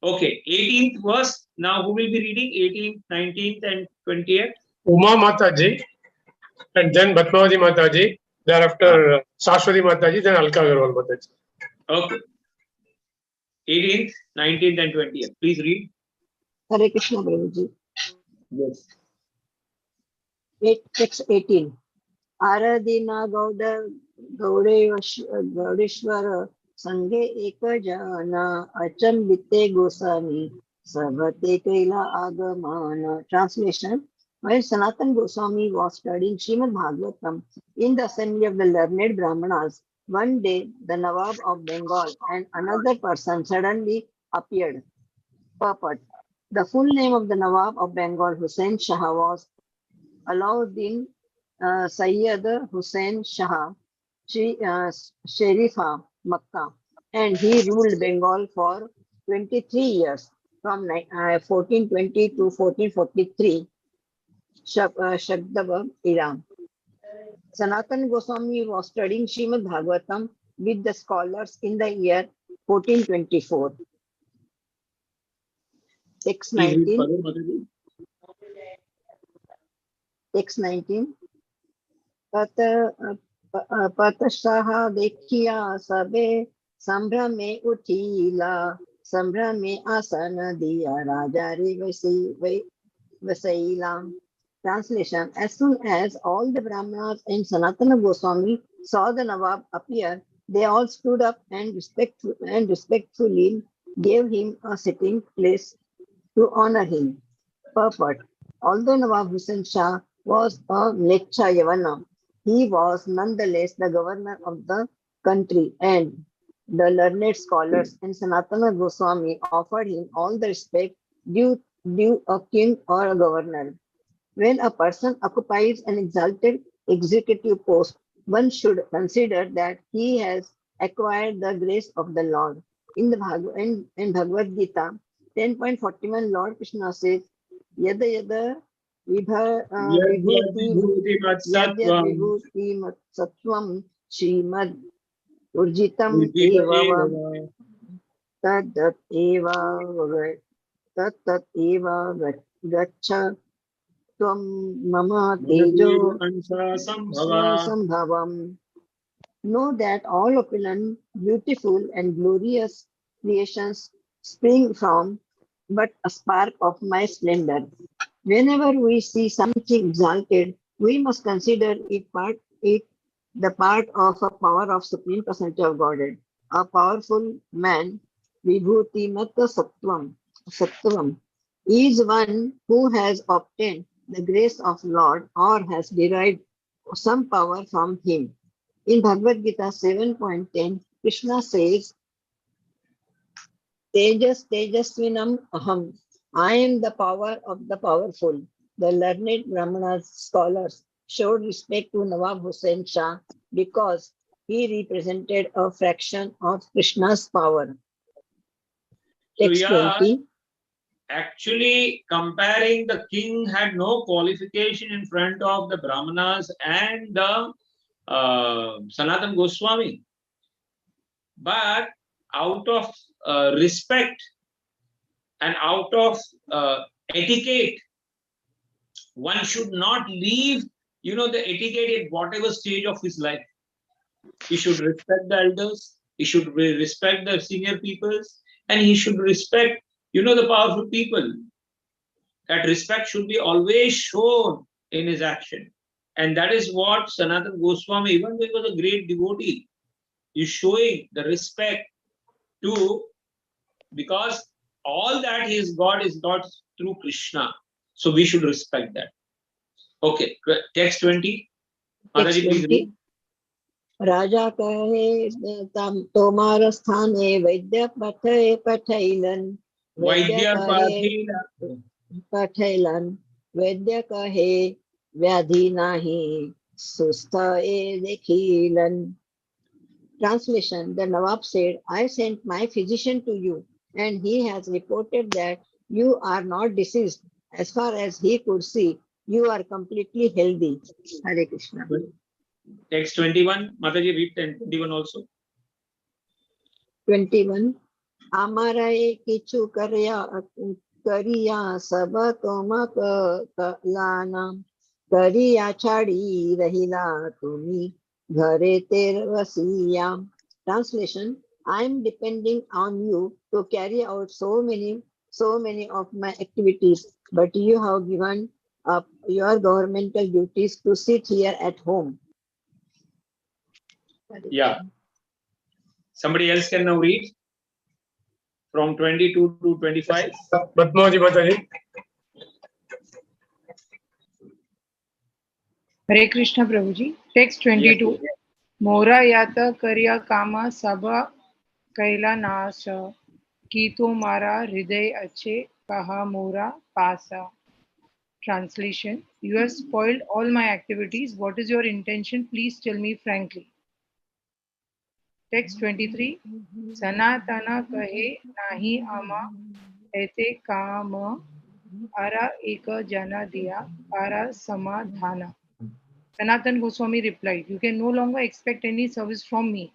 Okay, 18th verse. Now who will be reading 18th, 19th and 20th? Uma Mataji, and then Bhatmavati Mataji, thereafter Saraswati Mataji, then Alka Agarwal Mataji. Okay. 18th, 19th and 20th. Please read. Hare Krishna, Prabhuji. Yes. Text 18. Aradina Gaudeshwara Sange Ekajana Achambite Goswami Sabhate Kaila Agamana. Translation. While Sanatan Goswami was studying Srimad Bhagavatam in the assembly of the learned Brahmanas, one day the Nawab of Bengal and another person suddenly appeared. Purport. The full name of the Nawab of Bengal, Hussain Shah, was Alauddin Sayyid Hussain Shah, Sharifa, Makkah, and he ruled Bengal for 23 years, from 1420 to 1443, Shakdava Iran. Sanatan Goswami was studying Srimad Bhagavatam with the scholars in the year 1424. Text 19. Text 19. Patasaha dekhiya sabe sambhrame uthila संभ्रमे आसन दिया राजा रे Vasailam. Translation: as soon as all the Brahmanas and Sanatana Goswami saw the Nawab appear, they all stood up and respectfully gave him a sitting place to honor him. Purport: although Nawab Hussain Shah was a Mlecha Yavana, he was nonetheless the governor of the country, and the learned scholars and Sanatana Goswami offered him all the respect due a king or a governor. When a person occupies an exalted executive post, one should consider that he has acquired the grace of the Lord. In Bhagavad Gita 10.41, Lord Krishna says, Yada yada vibhuti yadyad vibhuti sattvam srimad urjitam eva tadat eva tat eva gaccha tvam mama tejo sambhavam. Know that all opulent, beautiful, and glorious creations spring from but a spark of my splendor. Whenever we see something exalted, we must consider it the part of a power of Supreme Personality of Godhead. A powerful man, Vibhuti Mata Sattvam, is one who has obtained the grace of Lord or has derived some power from him. In Bhagavad Gita 7.10, Krishna says, Tejasvinam aham. I am the power of the powerful. The learned Brahmana scholars showed respect to Nawab Hussain Shah because he represented a fraction of Krishna's power. Text 20. Actually, comparing, the king had no qualification in front of the Brahmanas and the Sanatan Goswami. But out of respect and out of etiquette, one should not leave, the etiquette at whatever stage of his life. He should respect the elders, he should respect the senior peoples, and he should respect, the powerful people. That respect should be always shown in his action. And that is what Sanatan Goswami, even though he was a great devotee, is showing the respect to, because all that he is got through Krishna. So we should respect that. Okay, text 20. Mataji, please read. राजा कहे तोमार स्थाने वैद्य पठैलन वैद्य पठैलन वैद्य कहे व्याधि नाही सुस्थ ए देखिलन. Translation: the Nawab said, I sent my physician to you, and he has reported that you are not diseased. As far as he could see, you are completely healthy. Hare Krishna. Text 21. Mataji, read 21 also. 21. Amarae kichu kariya saba toma kalana kariya chadi rahila tumi ghare tervasiya. Translation: I am depending on you to carry out so many of my activities, but you have given up your governmental duties to sit here at home. Yeah. Somebody else can now read from 22 to 25. Padmaji Mataji. Hare Krishna Prabhuji. Text 22. Yes. Mora yata karya kama sabha kaila naasa ki tumhara hriday ache kaha mora pasa. Translation: you have spoiled all my activities. What is your intention? Please tell me frankly. Text 23. Sanatana kahe nahi ama ete kama ara eka jana diya ara samadhana. Sanatan Goswami replied, you can no longer expect any service from me.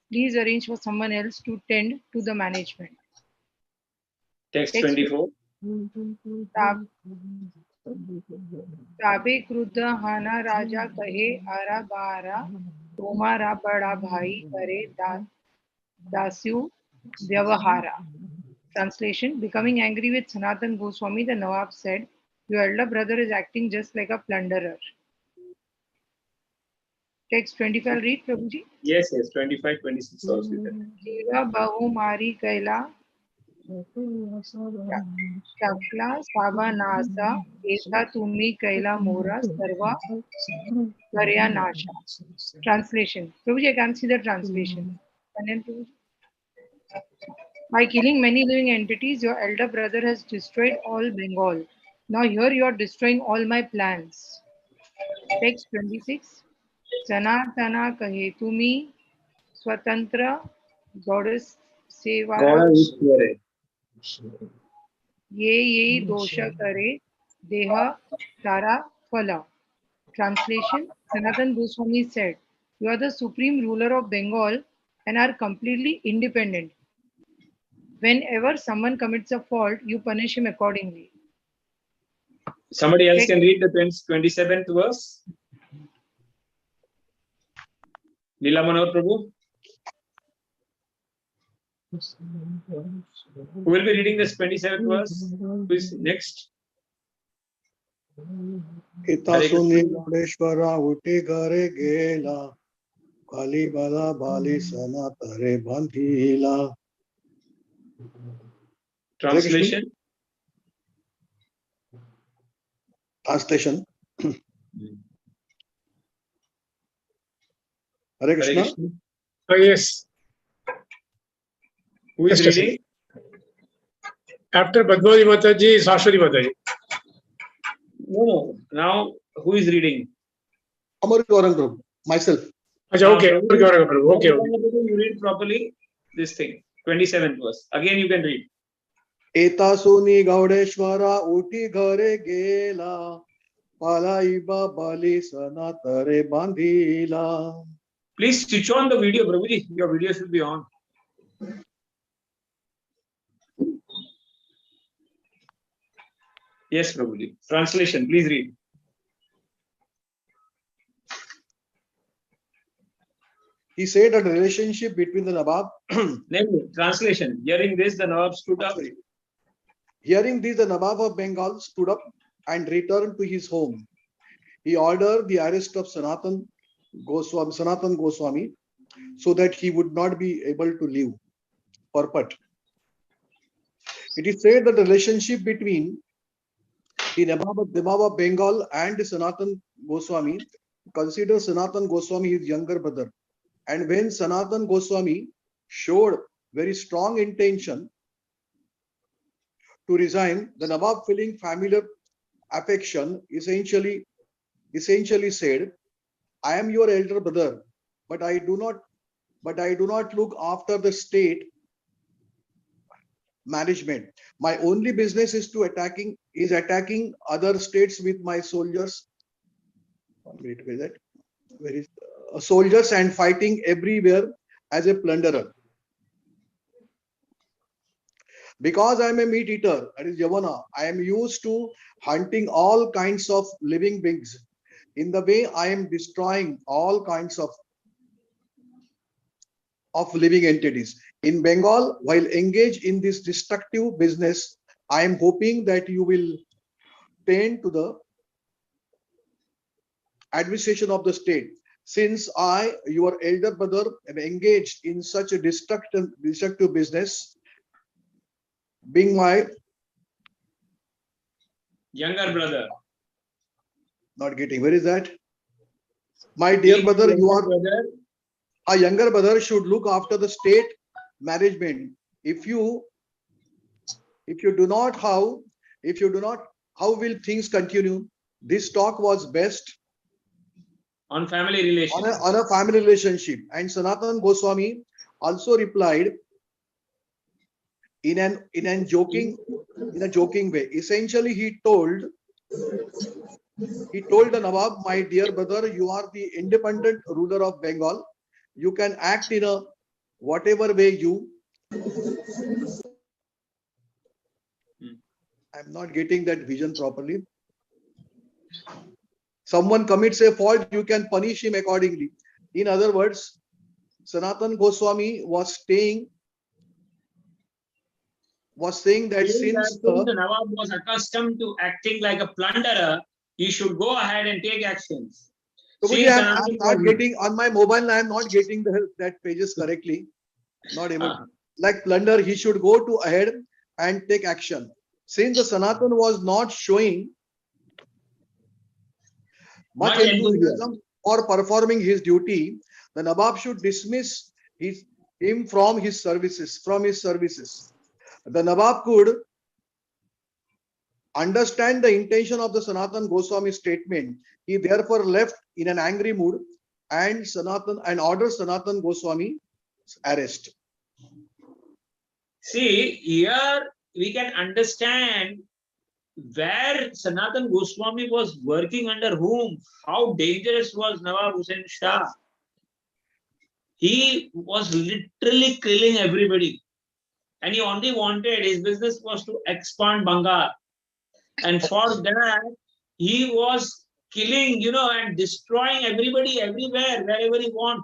Please arrange for someone else to tend to the management. Text 24. ताबे क्रुद्ध हाना राजा कहे आरा बारा तुम्हारा बड़ा भाई करे दास्यु व्यवहारा. Translation: Becoming angry with Sanatan Goswami, the Nawab said, "Your elder brother is acting just like a plunderer." Text 25, read, Prabhuji. Yes, yes, 25, 26 also. Jiva Bahu Mari Kaila Shakla Saba Nasa Eta Tumi Kaila Mora Sarva Karya Nasha. Translation. Prabhuji, I can't see the translation. Kanyan, Prabhuji. By killing many living entities, your elder brother has destroyed all Bengal. Now here you are destroying all my plans. Text 26. Sanatana kahe tumi swatantra goddess sevara ye dosha kare deha tara phala. Translation: Sanatan Goswami said, "You are the supreme ruler of Bengal and are completely independent. Whenever someone commits a fault, you punish him accordingly." Somebody else can read the 27th verse. Lila Manohar Prabhu. Who will be reading this 27th verse? Who is next? Itasuni Lodeshwara uti gare gela Kali bala bali sana tare bandhila. Translation. Translation. Hare Krishna. Yes. Who is reading? After Padmavati Mataji, Sashwati Mataji. No. Now, who is reading? Amar Gaurang Prabhu. Myself. Okay. Okay. You read properly this thing. 27th verse. Again, you can read. Etasuni Gaudeshwara uti gare gela Palaiba bali sana tare bandhila. Please switch on the video, Prabhuji. Your video should be on. Yes, Prabhuji. Translation, please read. He said that the relationship between the Nawab. Translation. Hearing this, the Nawab stood up. Hearing this, the Nawab of Bengal stood up and returned to his home. He ordered the arrest of Sanatan Goswami, so that he would not be able to live. Purport. It is said that the relationship between the Nawab of Bengal and Sanatan Goswami considers Sanatan Goswami his younger brother. And when Sanatan Goswami showed very strong intention to resign, the Nawab, feeling familiar affection, essentially said, "I am your elder brother, but I do not look after the state management. My only business is attacking other states with my soldiers. Soldiers and fighting everywhere as a plunderer. Because I am a meat eater, that is Yavana, I am used to hunting all kinds of living beings. In the way, I am destroying all kinds of living entities. In Bengal, while engaged in this destructive business, I am hoping that you will tend to the administration of the state. Since I, your elder brother, am engaged in such a destructive business, being my younger brother. Not getting. Where is that? My dear brother, you are a younger brother should look after the state management. If you do not, how will things continue? This talk was best on family relationship. On a family relationship. And Sanatan Goswami also replied in a joking way. Essentially, he told the Nawab, "My dear brother, you are the independent ruler of Bengal. You can act in a whatever way you." I'm not getting that vision properly. Someone commits a fault, you can punish him accordingly. In other words, Sanatan Goswami was saying was saying that since the Nawab was accustomed to acting like a plunderer, he should go ahead and take actions. Prabhuji, I'm not getting on my mobile. I'm not getting that pages correctly. Not able. Like plunder, he should go to ahead and take action. Since the Sanatan was not showing much enthusiasm for performing his duty, the Nawab should dismiss him from his services. The Nawab could understand the intention of the Sanatan Goswami statement. He therefore left in an angry mood and ordered Sanatan Goswami's arrest. See, here we can understand where Sanatan Goswami was working under whom, how dangerous was Nawab Hussain Shah. He was literally killing everybody. And he only wanted, his business was to expand Bengal. And for that, he was killing, and destroying everybody everywhere, wherever he want.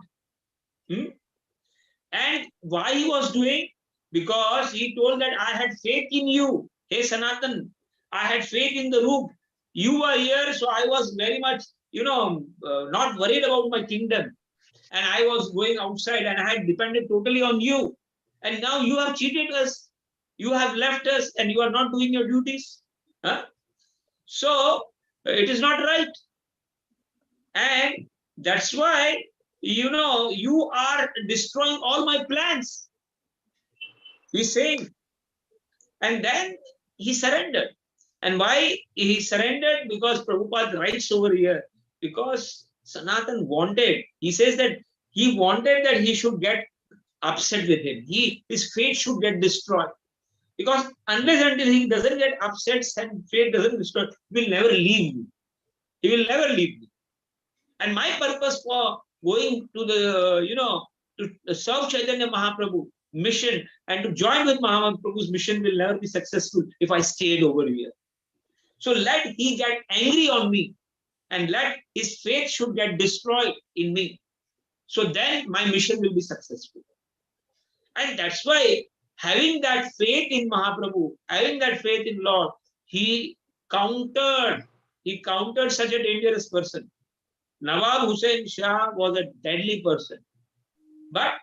And why he was doing? Because he told that I had faith in you. Hey, Sanatan, I had faith in the Roop. You were here, so I was very much, not worried about my kingdom. And I was going outside and I had depended totally on you. And now you have cheated us. You have left us and you are not doing your duties. Huh? So it is not right. And that's why, you are destroying all my plans. He's saying. And then he surrendered. And why he surrendered? Because Prabhupada writes over here, because Sanatan wanted, he says that he wanted that he should get upset with him. His faith should get destroyed. Because unless until he doesn't get upset and faith doesn't destroy, he will never leave me. He will never leave me. And my purpose for going to to serve Chaitanya Mahaprabhu mission and to join with Mahaprabhu's mission will never be successful if I stayed over here. So let he get angry on me and let his faith should get destroyed in me. So then my mission will be successful. And that's why having that faith in Mahaprabhu, having that faith in Lord, he countered such a dangerous person. Nawab Hussain Shah was a deadly person. But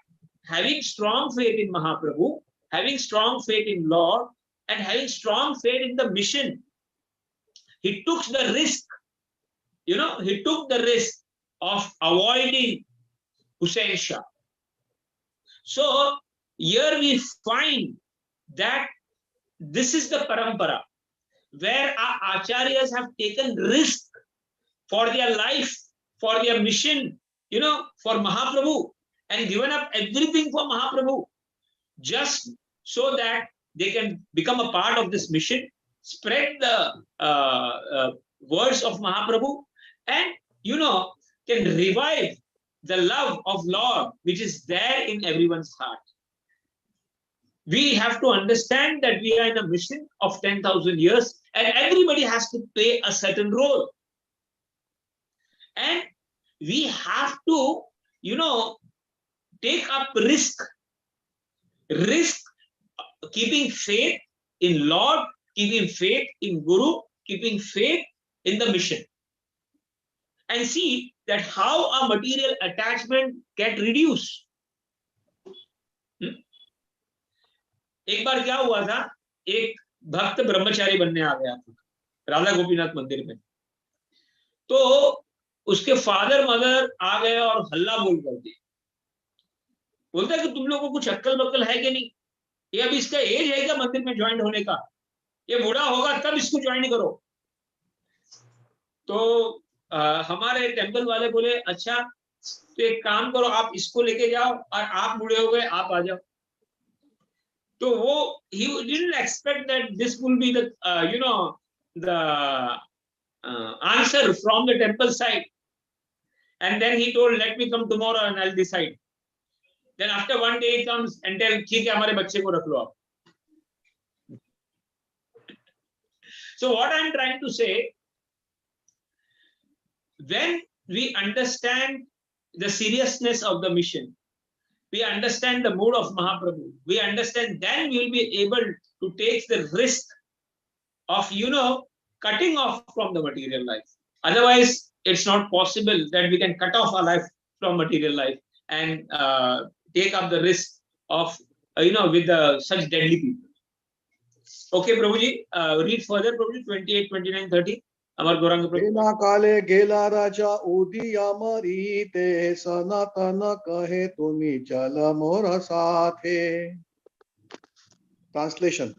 having strong faith in Mahaprabhu, having strong faith in Lord, and having strong faith in the mission, he took the risk, of avoiding Hussain Shah. So here we find that this is the parampara where our acharyas have taken risk for their life, for their mission, for Mahaprabhu, and given up everything for Mahaprabhu, just so that they can become a part of this mission, spread the words of Mahaprabhu, and, can revive the love of Lord, which is there in everyone's heart. We have to understand that we are in a mission of 10,000 years, and everybody has to play a certain role. And we have to, take up risk, keeping faith in Lord, keeping faith in Guru, keeping faith in the mission. And see that how our material attachment get reduced. एक बार क्या हुआ था, एक भक्त ब्रह्मचारी बनने आ गया था राधा गोपीनाथ मंदिर में. तो उसके फादर मदर आ गए और हल्ला बोल कर दिए. बोलता है कि तुम लोगों को कुछ अक्कल बक्कल है कि नहीं, ये अभी इसका एज है क्या मंदिर में ज्वाइन होने का, ये बूढ़ा होगा तब इसको ज्वाइन करो. तो हमारे टेम्पल वाले बोले अच्छा तो एक काम करो, आप इसको लेके जाओ और आप बूढ़े हो गए आप आ जाओ. तो वो he didn't expect that this will be the the answer from the temple side. And then he told, let me come tomorrow and I'll decide. Then after one day he comes and tell, ठीक है हमारे बच्चे को रख लो आप. So what I'm trying to say, when we understand the seriousness of the mission, we understand the mood of Mahaprabhu, we understand, then we will be able to take the risk of, cutting off from the material life. Otherwise, it's not possible that we can cut off our life from material life and take up the risk of, with such deadly people. Okay, Prabhuji, read further, Prabhuji, 28, 29, 30. Amar Gauranga Prabhu. Ena kale gela raja udiyamari te sanatana kahe tumi chala mora sathe. Translation.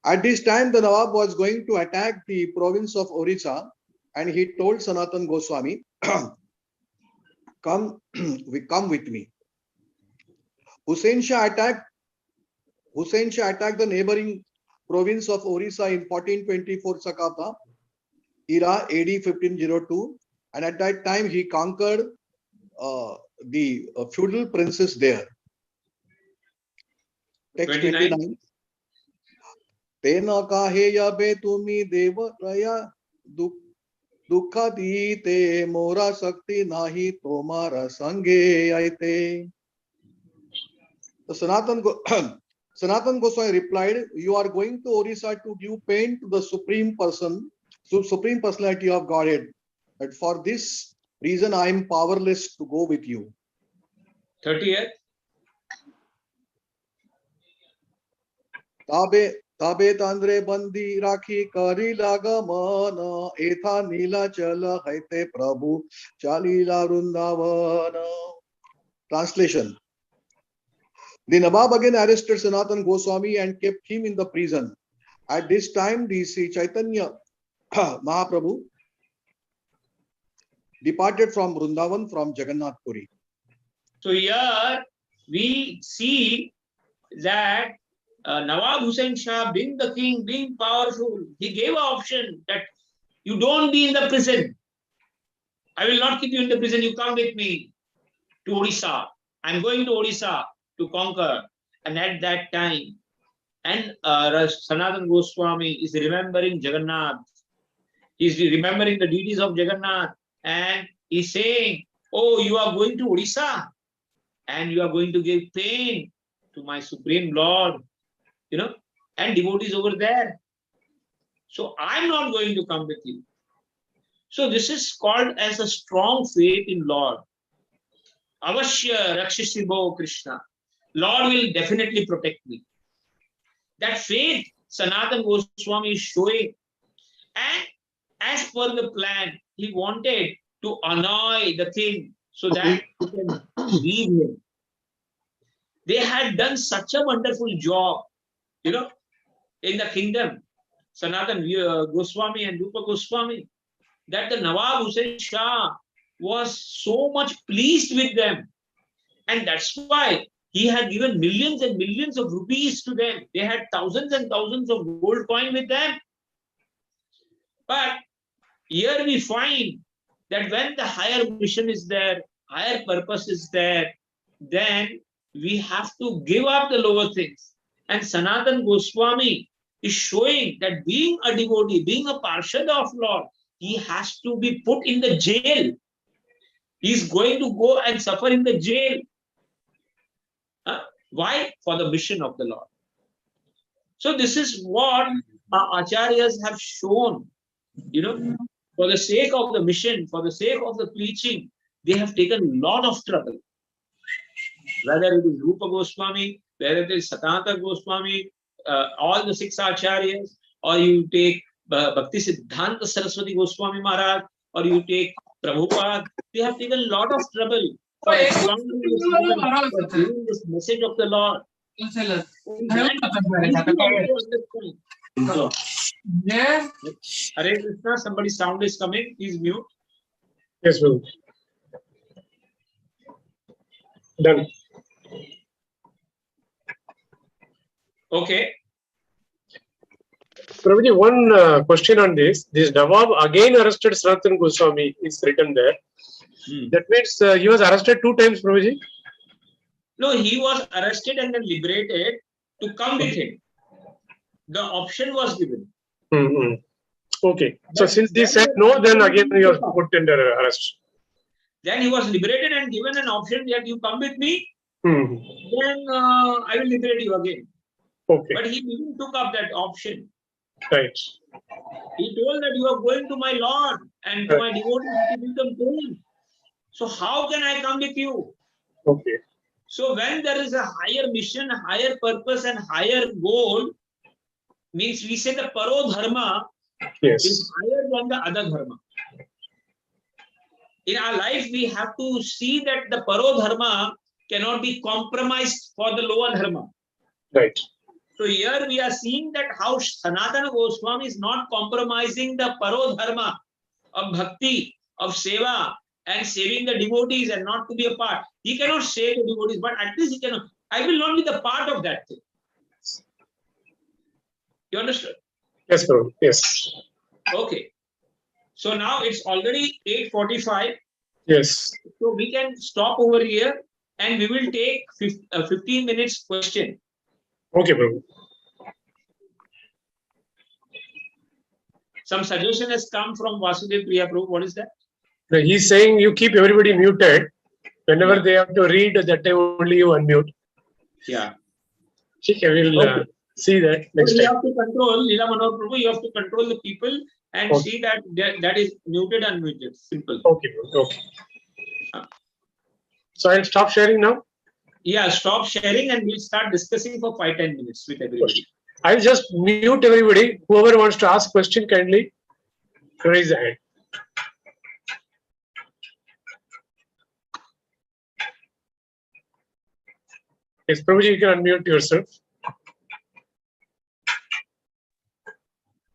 At this time, the Nawab was going to attack the province of Orissa, and he told Sanatan Goswami, come with me. Hussain Shah attacked the neighboring province of Orissa in 1424 Sakata era AD 1502, and at that time he conquered the feudal princes there. Text 29. Tena kaheya be tumi deva raya dukha dite mora sakti nahi tomara sange aite. So Sanatan Goswami replied, you are going to Orissa to give pain to the Supreme Personality of Godhead. But for this reason, I am powerless to go with you. 30th. Tabe tandre bandi rakhi kari laga mana etha nila chala haite prabhu chalila vrindavana. Translation. The Nawab again arrested Sanatan Goswami and kept him in the prison. At this time, the Sri Chaitanya Mahaprabhu departed from Vrindavan from Jagannath Puri. So here we see that Nawab Hussain Shah, being the king, being powerful, he gave an option that you don't be in the prison. I will not keep you in the prison. You come with me to Orissa. I'm going to Orissa to conquer. And at that time, and Sanatan Goswami is remembering Jagannath. He's remembering the deities of Jagannath, and he's saying, oh, you are going to Orissa and you are going to give pain to my Supreme Lord, and devotees over there. So I'm not going to come with you. So this is called as a strong faith in Lord. Avashya Rakshisibo Krishna. Lord will definitely protect me. That faith Sanatan Goswami is showing. And as per the plan, he wanted to annoy the king so that he can leave him. They had done such a wonderful job, in the kingdom, Sanatan Goswami and Rupa Goswami, that the Nawab Hussain Shah was so much pleased with them. And that's why he had given millions and millions of rupees to them. They had thousands and thousands of gold coin with them. But here we find that when the higher mission is there, higher purpose is there, then we have to give up the lower things. And Sanatan Goswami is showing that being a devotee, being a Parshad of Lord, he has to be put in the jail. He's going to go and suffer in the jail. Why? For the mission of the Lord. So this is what our acharyas have shown, for the sake of the mission, for the sake of the preaching, they have taken a lot of trouble. Whether it is Rupa Goswami, whether it is Sanatan Goswami, all the 6 acharyas, or you take Bhakti Siddhanta Saraswati Goswami Maharaj, or you take Prabhupada, they have taken a lot of trouble for expounding this message of the Lord. Hare Krishna, somebody's sound is coming. Please mute. Yes, Prabhu. Done. Okay. Prabhuji, one question on this. This Nawab again arrested Sanatan Goswami is written there. That means he was arrested 2 times, Prabhuji? No, he was arrested and then liberated to come with him. The option was given. Okay. So since he said no, then again he was put under arrest. Then he was liberated and given an option that you come with me, Hmm. then I will liberate you again. Okay. But he didn't took up that option. Right. He told that you are going to my Lord and to my devotees to do them pain. So how can I come with you? Okay. So when there is a higher mission, higher purpose, and higher goal, means we say the paro dharma Yes. is higher than the other dharma. In our life, we have to see that the paro dharma cannot be compromised for the lower dharma. Right. So here we are seeing that how Sanatana Goswami is not compromising the paro dharma of bhakti, of seva, and saving the devotees and not to be a part. He cannot save the devotees, but at least he cannot. I will not be the part of that thing. You understood? Yes, Prabhu. Yes. Okay. So now it's already 8:45. Yes. So we can stop over here and we will take 15 minutes question. Okay, Prabhu. Some suggestion has come from Vasudev Priya Prabhu. What is that? Now, he's saying you keep everybody muted. Whenever they have to read, that time only you unmute. Yeah. Okay, we'll see that next So you time. have to control, Lila Manohar Prabhu, you have to control the people and see that that is muted and muted. Simple. Okay, okay. So I'll stop sharing now. Yeah, stop sharing and we'll start discussing for 5-10 minutes with everybody. I'll just mute everybody. Whoever wants to ask question, kindly raise the hand. Yes, Prabhuji, you can unmute yourself.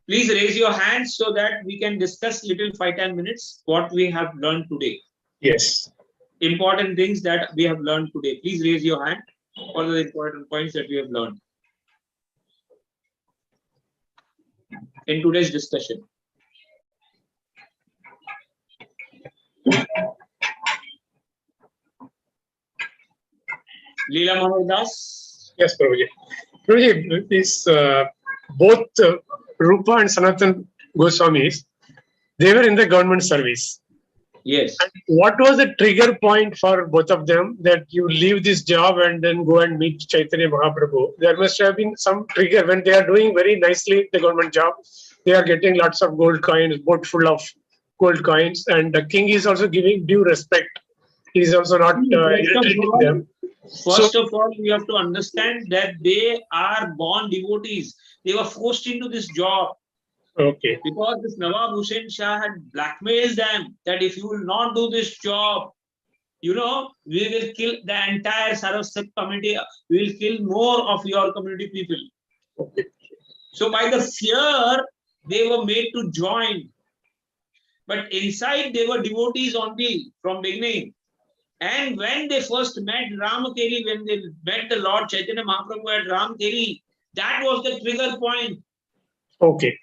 Please raise your hands so that we can discuss little 5-10 minutes what we have learned today. Yes. Important things that we have learned today. Please raise your hand for the important points that we have learned in today's discussion. Lila Mahardas. Yes, Prabhuji. Prabhuji, this both Rupa and Sanatan Goswamis, they were in the government service. Yes. And what was the trigger point for both of them that you leave this job and then go and meet Chaitanya Mahaprabhu? There must have been some trigger when they are doing very nicely the government job. They are getting lots of gold coins, boat full of gold coins, and the king is also giving due respect. He is also not irritating them. First of all, we have to understand that they are born devotees. They were forced into this job. Okay. Because this Nawab Hussain Shah had blackmailed them that if you will not do this job, you know, we will kill the entire Saraswat community. We will kill more of your community people. Okay. So by the fear, they were made to join. But inside, they were devotees only from beginning. And when they first met Ramakeli, when they met the Lord Chaitanya Mahaprabhu at Ramakeli, that was the trigger point. Okay.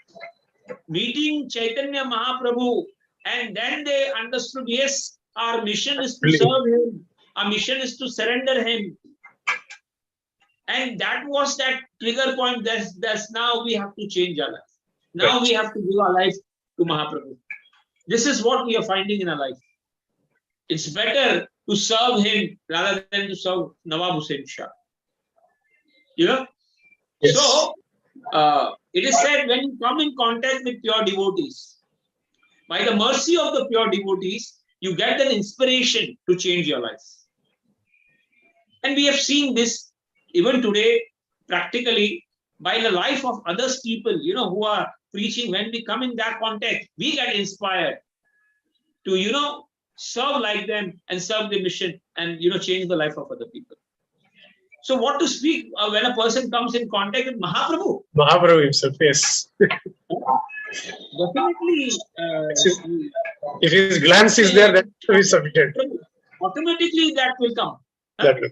Meeting Chaitanya Mahaprabhu, and then they understood, yes, our mission is to serve him. Our mission is to surrender him. And that was that trigger point. That's now we have to change our life. Now we have to give our life to Mahaprabhu. This is what we are finding in our life. It's better to serve him rather than to serve Nawab Hussain Shah. You know? Yes. So, it is said when you come in contact with pure devotees, by the mercy of the pure devotees, you get an inspiration to change your life. And we have seen this even today, practically, by the life of others people, you know, who are preaching. When we come in that contact, we get inspired to, you know, serve like them and serve the mission and, you know, change the life of other people. So what to speak when a person comes in contact with Mahaprabhu? Mahaprabhu himself, yes. Definitely. If his glance is there, that will be sufficient. Automatically that will come. That will.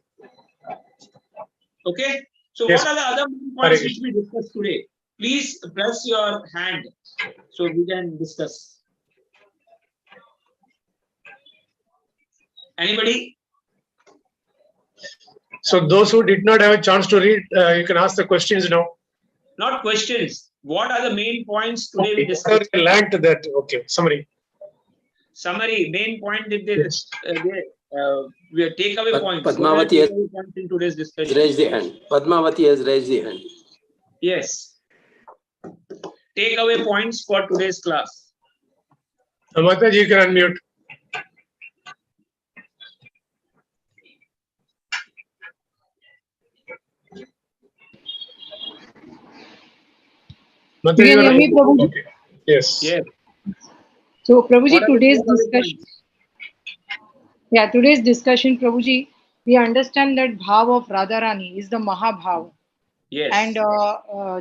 Okay. So Yes. what are the other points which we discussed today? Please press your hand so we can discuss. Anybody? So those who did not have a chance to read, you can ask the questions now. Not questions. What are the main points today we Okay. discussed? Learned that. Okay. Summary. summary, main point that we take away points. Padmavati has Points in today's discussion. raised the hand. Padmavati has raised the hand. Yes. Take away points for today's class. Amata ji can unmute. Mata You ji, can you hear are- me, Prabhuji? Okay. Yes. Yes. So, Prabhuji, What are the today's takeaway discussion. points? Yeah, today's discussion, Prabhuji, we understand that bhav of Radharani is the Mahabhav. Yes. And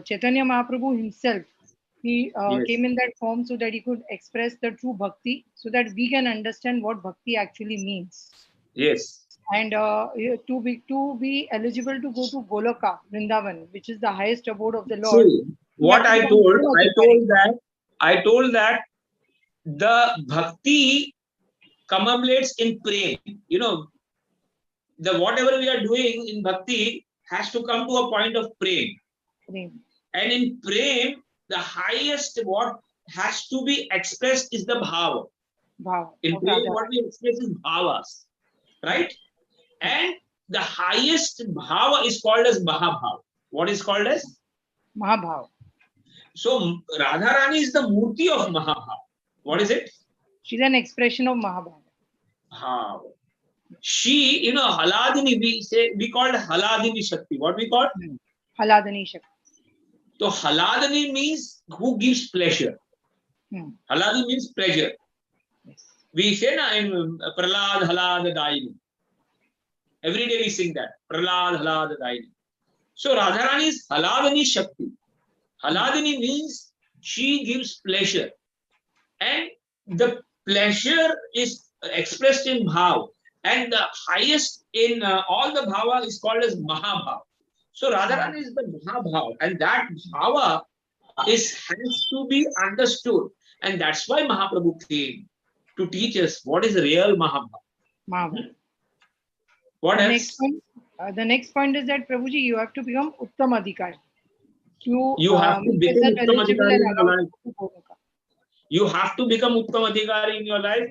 Chaitanya Mahaprabhu himself, he Yes. came in that form so that he could express the true bhakti, so that we can understand what bhakti actually means. Yes. And to be eligible to go to Goloka, Vrindavan, which is the highest abode of the Lord. See, what I told that the bhakti accumulates in prem. You know, the whatever we are doing in bhakti has to come to a point of prem. And in prem, the highest what has to be expressed is the bhava. In prem, what we express is bhavas, right? And the highest bhava is called as Mahabhava. What is called as? Mahabhav. So Radharani is the Murti of Mahabhava. What is it? She's an expression of Mahabhav. Bhav. She, you know, Haladini, we called Haladini Shakti. What we call? Haladini Shakti. So Haladini means who gives pleasure. Haladini means pleasure. Yes. We say na in Pralad Halad Daini. Every day we sing that. Pralad Halad Daini. So Radharani is Haladini Shakti. Haladini means she gives pleasure. And the pleasure is expressed in bhav. And the highest in all the bhava is called as Mahabhav. So Radharani is the Mahabhav. And that bhava has to be understood. And that's why Mahaprabhu came to teach us what is real Mahabhav. What else? The next point is that, Prabhuji, you have to become Uttam Adhikari. You have to become Uttam Adhikari in your life. Goloka. You have to become Uttam Adhikari in your life.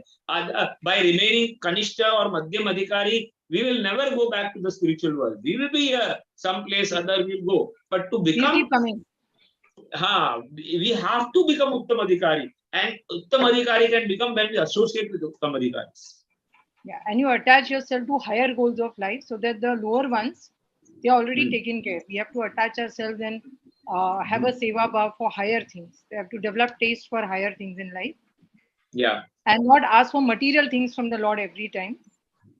By remaining Kanishta or Madhyam Adhikari, we will never go back to the spiritual world. We will be here, someplace other we'll go. But to become, keep coming. We have to become Uttam Adhikari. And Uttam Adhikari can become when we associate with Uttam Adhikaris. Yeah, and you attach yourself to higher goals of life so that the lower ones, they are already taken care. We have to attach ourselves and have a seva bhav for higher things. We have to develop taste for higher things in life. Yeah. And not ask for material things from the Lord every time.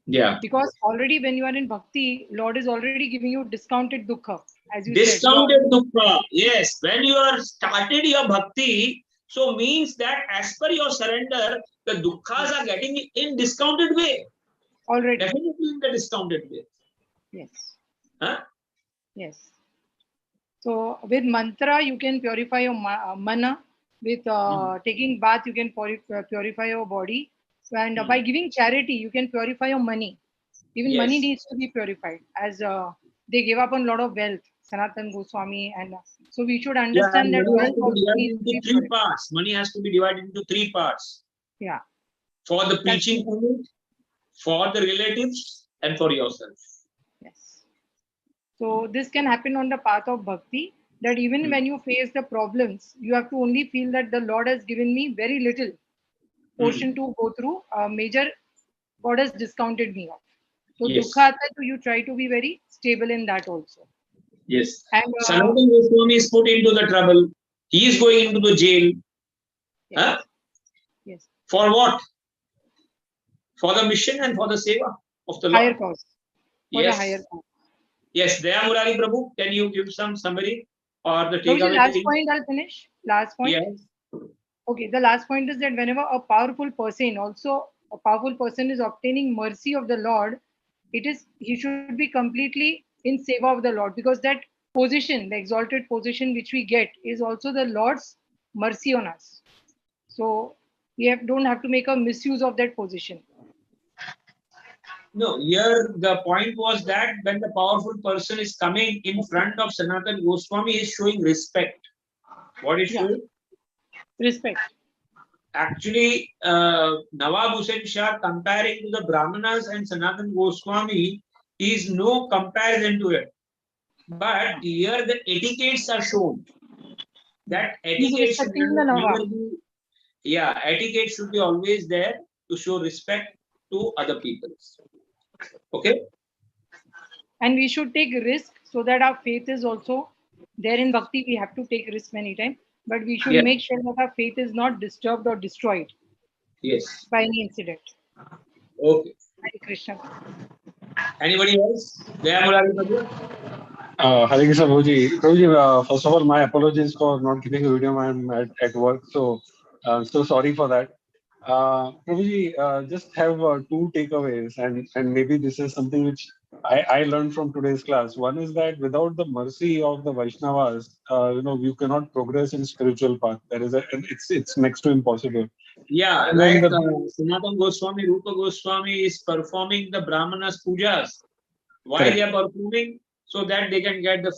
Yeah. Because already when you are in bhakti, Lord is already giving you discounted dukkha, as you Discounted said. dukkha. Yes. When you are started your bhakti, so means that as per your surrender, the dukkhas are getting in discounted way. Already. Definitely in the discounted way. Yes. Huh? Yes. So with mantra, you can purify your mana. With taking bath, you can purify your body. And by giving charity, you can purify your money. Even money needs to be purified, as they gave up on a lot of wealth, Sanatan Goswami. And so we should understand that wealth also needs to be three parts. Money has to be divided into three parts. Yeah. For the preaching movement, for the relatives, and for yourself. Yes. So this can happen on the path of bhakti, that even when you face the problems, you have to only feel that the Lord has given me very little portion to go through. Major God has discounted me off. So dukkha, so you try to be very stable in that also. Yes. And Sanatan Goswami is put into the trouble. He is going into the jail. Yes. Huh? Yes. For what? For the mission and for the seva of the Lord. Higher cause. For the higher cause. Yes, Daya Murari Prabhu, can you give some summary or the takeaway? Last point, I'll finish. Last point. Yes. Okay, the last point is that whenever a powerful person is obtaining mercy of the Lord, he should be completely in seva of the Lord, because that position, the exalted position which we get, is also the Lord's mercy on us. So we don't have to make a misuse of that position. No, here the point was that when the powerful person is coming in front of Sanatan Goswami, is showing respect. What is showing? Respect. Actually, Nawab Hussain Shah comparing to the Brahmanas and Sanatan Goswami is no comparison to it. But here the etiquettes are shown. That He's etiquette should respecting the never Nawab. be, yeah, etiquette should be always there to show respect to other people. Okay? And we should take risk so that our faith is also there. In bhakti we have to take risk many times, but we should Yes. make sure that our faith is not disturbed or destroyed Yes. by any incident. Okay. Hare Krishna. Anybody else? Jaya Murali Madhya? Hare Krishna Prabhuji. Prabhuji, first of all, my apologies for not keeping a video. I'm at work, so so sorry for that. Prabhuji, just have two takeaways, and maybe this is something which I learned from today's class. One is that without the mercy of the Vaishnavas, you cannot progress in spiritual path. There is and it's next to impossible. Yeah, And then like the Sanatan Goswami, Rupa Goswami is performing the Brahmanas pujas. Why Correct. they are performing? So that they can get the,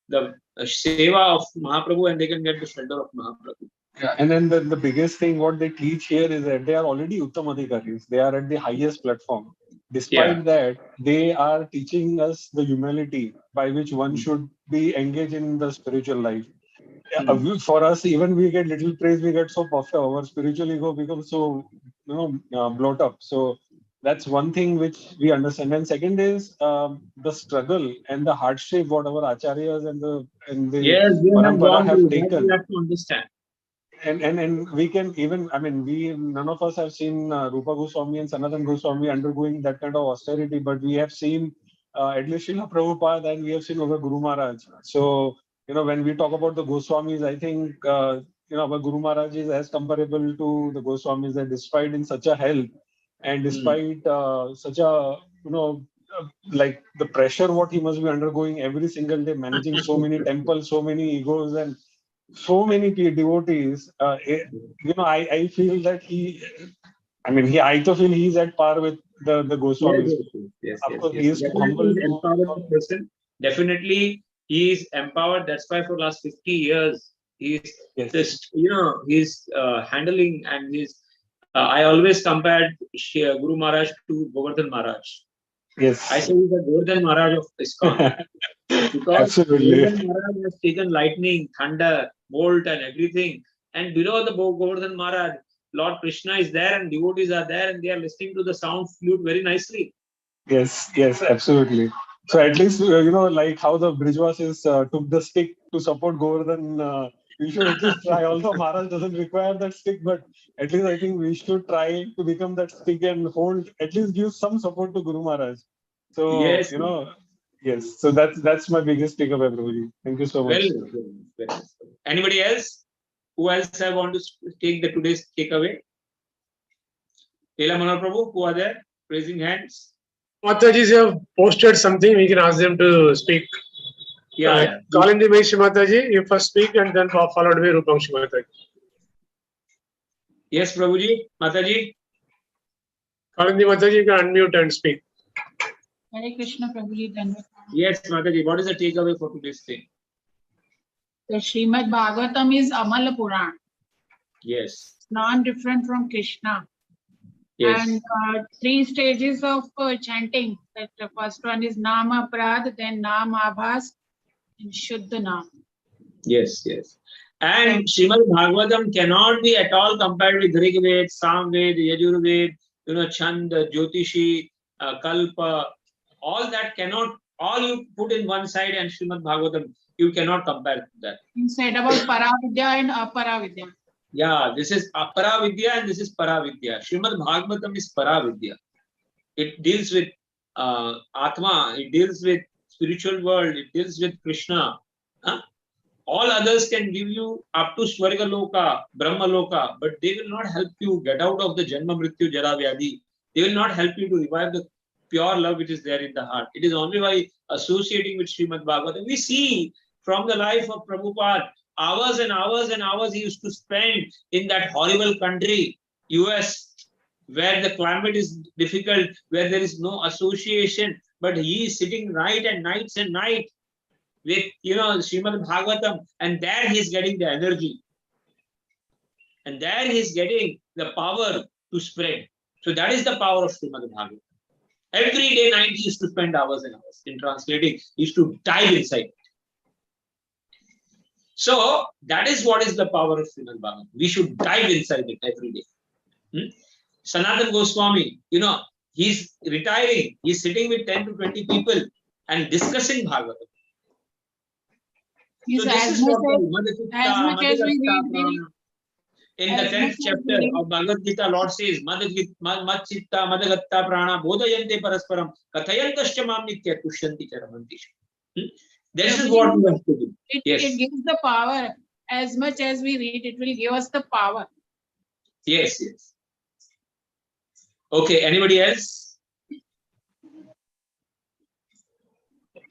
the seva of Mahaprabhu and they can get the shelter of Mahaprabhu. Yeah, and then the biggest thing what they teach here is that they are already Uttamadhikaris. They are at the highest platform. Despite that, they are teaching us the humility by which one should be engaged in the spiritual life. For us, even we get little praise, we get so puffed up. Our spiritual ego becomes so, bloat up. So that's one thing which we understand. And second is the struggle and the hardship what our acharyas and the Yes, they have parampara gone have through. That taken. we have to understand. And we can even, I mean, none of us have seen Rupa Goswami and Sanatan Goswami undergoing that kind of austerity, but we have seen at least Srila Prabhupada and we have seen our Guru Maharaj. So, when we talk about the Goswamis, I think, our Guru Maharaj is as comparable to the Goswamis, that despite in such a health and despite such a, like the pressure what he must be undergoing every single day, managing so many temples, so many egos, and so many devotees, I feel that I also feel he's at par with the Goswamis. Yes. Of course, he is too Definitely humble he's empowered person. Definitely he is empowered. That's why for last 50 years, he's just, he's handling and he's, I always compared Guru Maharaj to Govardhan Maharaj. Yes. I say he's the Govardhan Maharaj of ISKCON. Because Absolutely. Govardhan Maharaj has taken lightning, thunder, bolt and everything. And below the Govardhan Maharaj, Lord Krishna is there and devotees are there and they are listening to the sound flute very nicely. Yes, absolutely. So at least, like how the Brijvasis took the stick to support Govardhan, we should at least try. Although Maharaj doesn't require that stick, but at least I think we should try to become that stick and hold, at least give some support to Guru Maharaj. So, Yes. Yes. So that's my biggest takeaway, Prabhuji. Thank you so much. Very nice. Anybody else? Who else I want to take the today's takeaway? Lila Manar Prabhu, who are there? Raising hands. Matajis have posted something, we can ask them to speak. Yeah. Kalindi Maishi Mataji, you first speak and then followed by Rupamshi Mataji. Yes, Prabhuji, Mataji. Kalindi Mataji, you can unmute and speak. Hare Krishna Prabhuji. Yes, Mataji, what is the takeaway for today's thing? The Srimad Bhagavatam is Amala Puran. Yes. Non-different from Krishna. Yes. And 3 stages of chanting. That the first one is Nama Prad, then Nama Abhas, and Shuddha Nam. Yes. And Srimad Bhagavatam cannot be at all compared with Rig Ved, Sam Ved, Yajur Ved, Chand, Jyotishi, Kalpa. All that cannot, all you put in one side and Srimad Bhagavatam, you cannot compare that. You said about Paravidya and Aparavidya. Yeah, this is Aparavidya and this is Paravidya. Srimad Bhagavatam is Paravidya. It deals with Atma, it deals with spiritual world, it deals with Krishna. All others can give you up to Swarga Loka, Brahma Loka, but they will not help you get out of the Janma Mrityu Jara Vyadhi. They will not help you to revive the pure love which is there in the heart. It is only by associating with Srimad Bhagavatam. We see from the life of Prabhupada, hours and hours and hours he used to spend in that horrible country, US, where the climate is difficult, where there is no association, but he is sitting night and nights and night with, Srimad Bhagavatam, and there he is getting the energy. And there he is getting the power to spread. So that is the power of Srimad Bhagavatam. Every day night he used to spend hours and hours in translating. He used to dive inside. So that is what is the power of Srimad Bhagavatam. We should dive inside it every day. Sanatana Goswami, he's retiring. He's sitting with 10 to 20 people and discussing Bhagavatam. Yes, So this as is what much as we read, in the 10th chapter of Bhagavad Gita, Lord says, Madchitta, Madagatta, Prana, Bodhayante Parasparam, Kathayantascha Mam Nitya Tushyanti Charamanti. This is what we have to do. Yes. It gives the power. As much as we read, it will give us the power. Yes, yes. Okay, anybody else?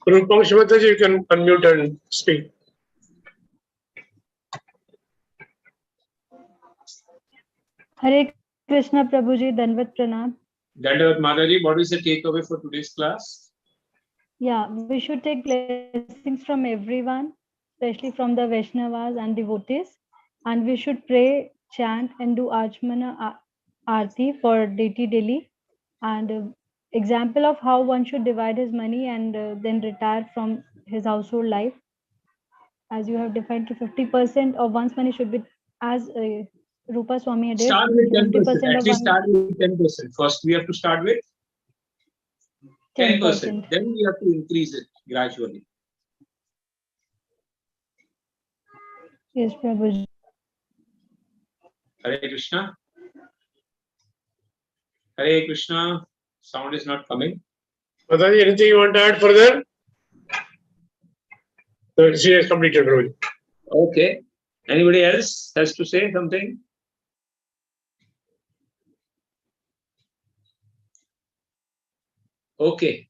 Rupavilas Mataji, you can unmute and speak. Hare Krishna Prabhuji, Danvat Pranam. Dandavat Mataji, what is the takeaway for today's class? Yeah, we should take blessings from everyone, especially from the Vaishnavas and devotees. And we should pray, chant, and do Achmana Aarti for deity daily. And example of how one should divide his money and then retire from his household life. As you have defined, to 50% of one's money should be, as Rupa Swami did. Start with 10%. 50% At least start with 10%. First, we have to start with 10%. Then we have to increase it gradually. Yes, Prabhuji. Hare Krishna. Hare Krishna. Sound is not coming. Mataji, anything you want to add further? So she has completed, Prabhuji. Okay. Anybody else has to say something? Okay.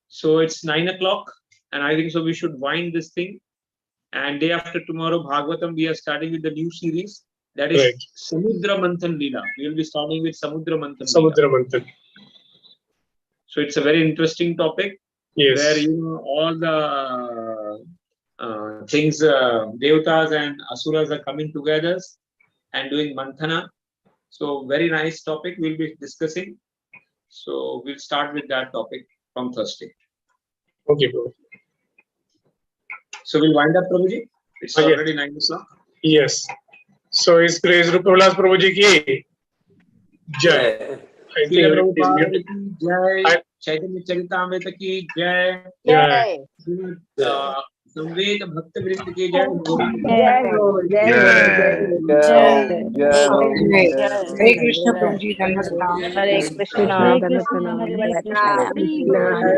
So it's 9 o'clock, and I think so we should wind this thing. And day after tomorrow, Bhagavatam, we are starting with the new series. That is Right. Samudra Manthan Lila. We will be starting with Samudra Manthan Samudra Manthan. So it's a very interesting topic. Yes. Where all the things, Devatas and Asuras are coming together and doing Manthana. So very nice topic we'll be discussing. So we'll start with that topic from Thursday. Okay, Prabhu. So we'll wind up, Prabhuji. It's already 9 o'clock. Yes. So His Grace Rupavilas Prabhuji ki Jai. I think everybody is muted. Jai. Chaitanya Charitamrita ki Jai. Jai. Samved Bhakta Vrind ki Jai. Hare Krishna Prabhuji, Danvat Pranam. Hare Krishna. Hare Krishna. Hare Krishna.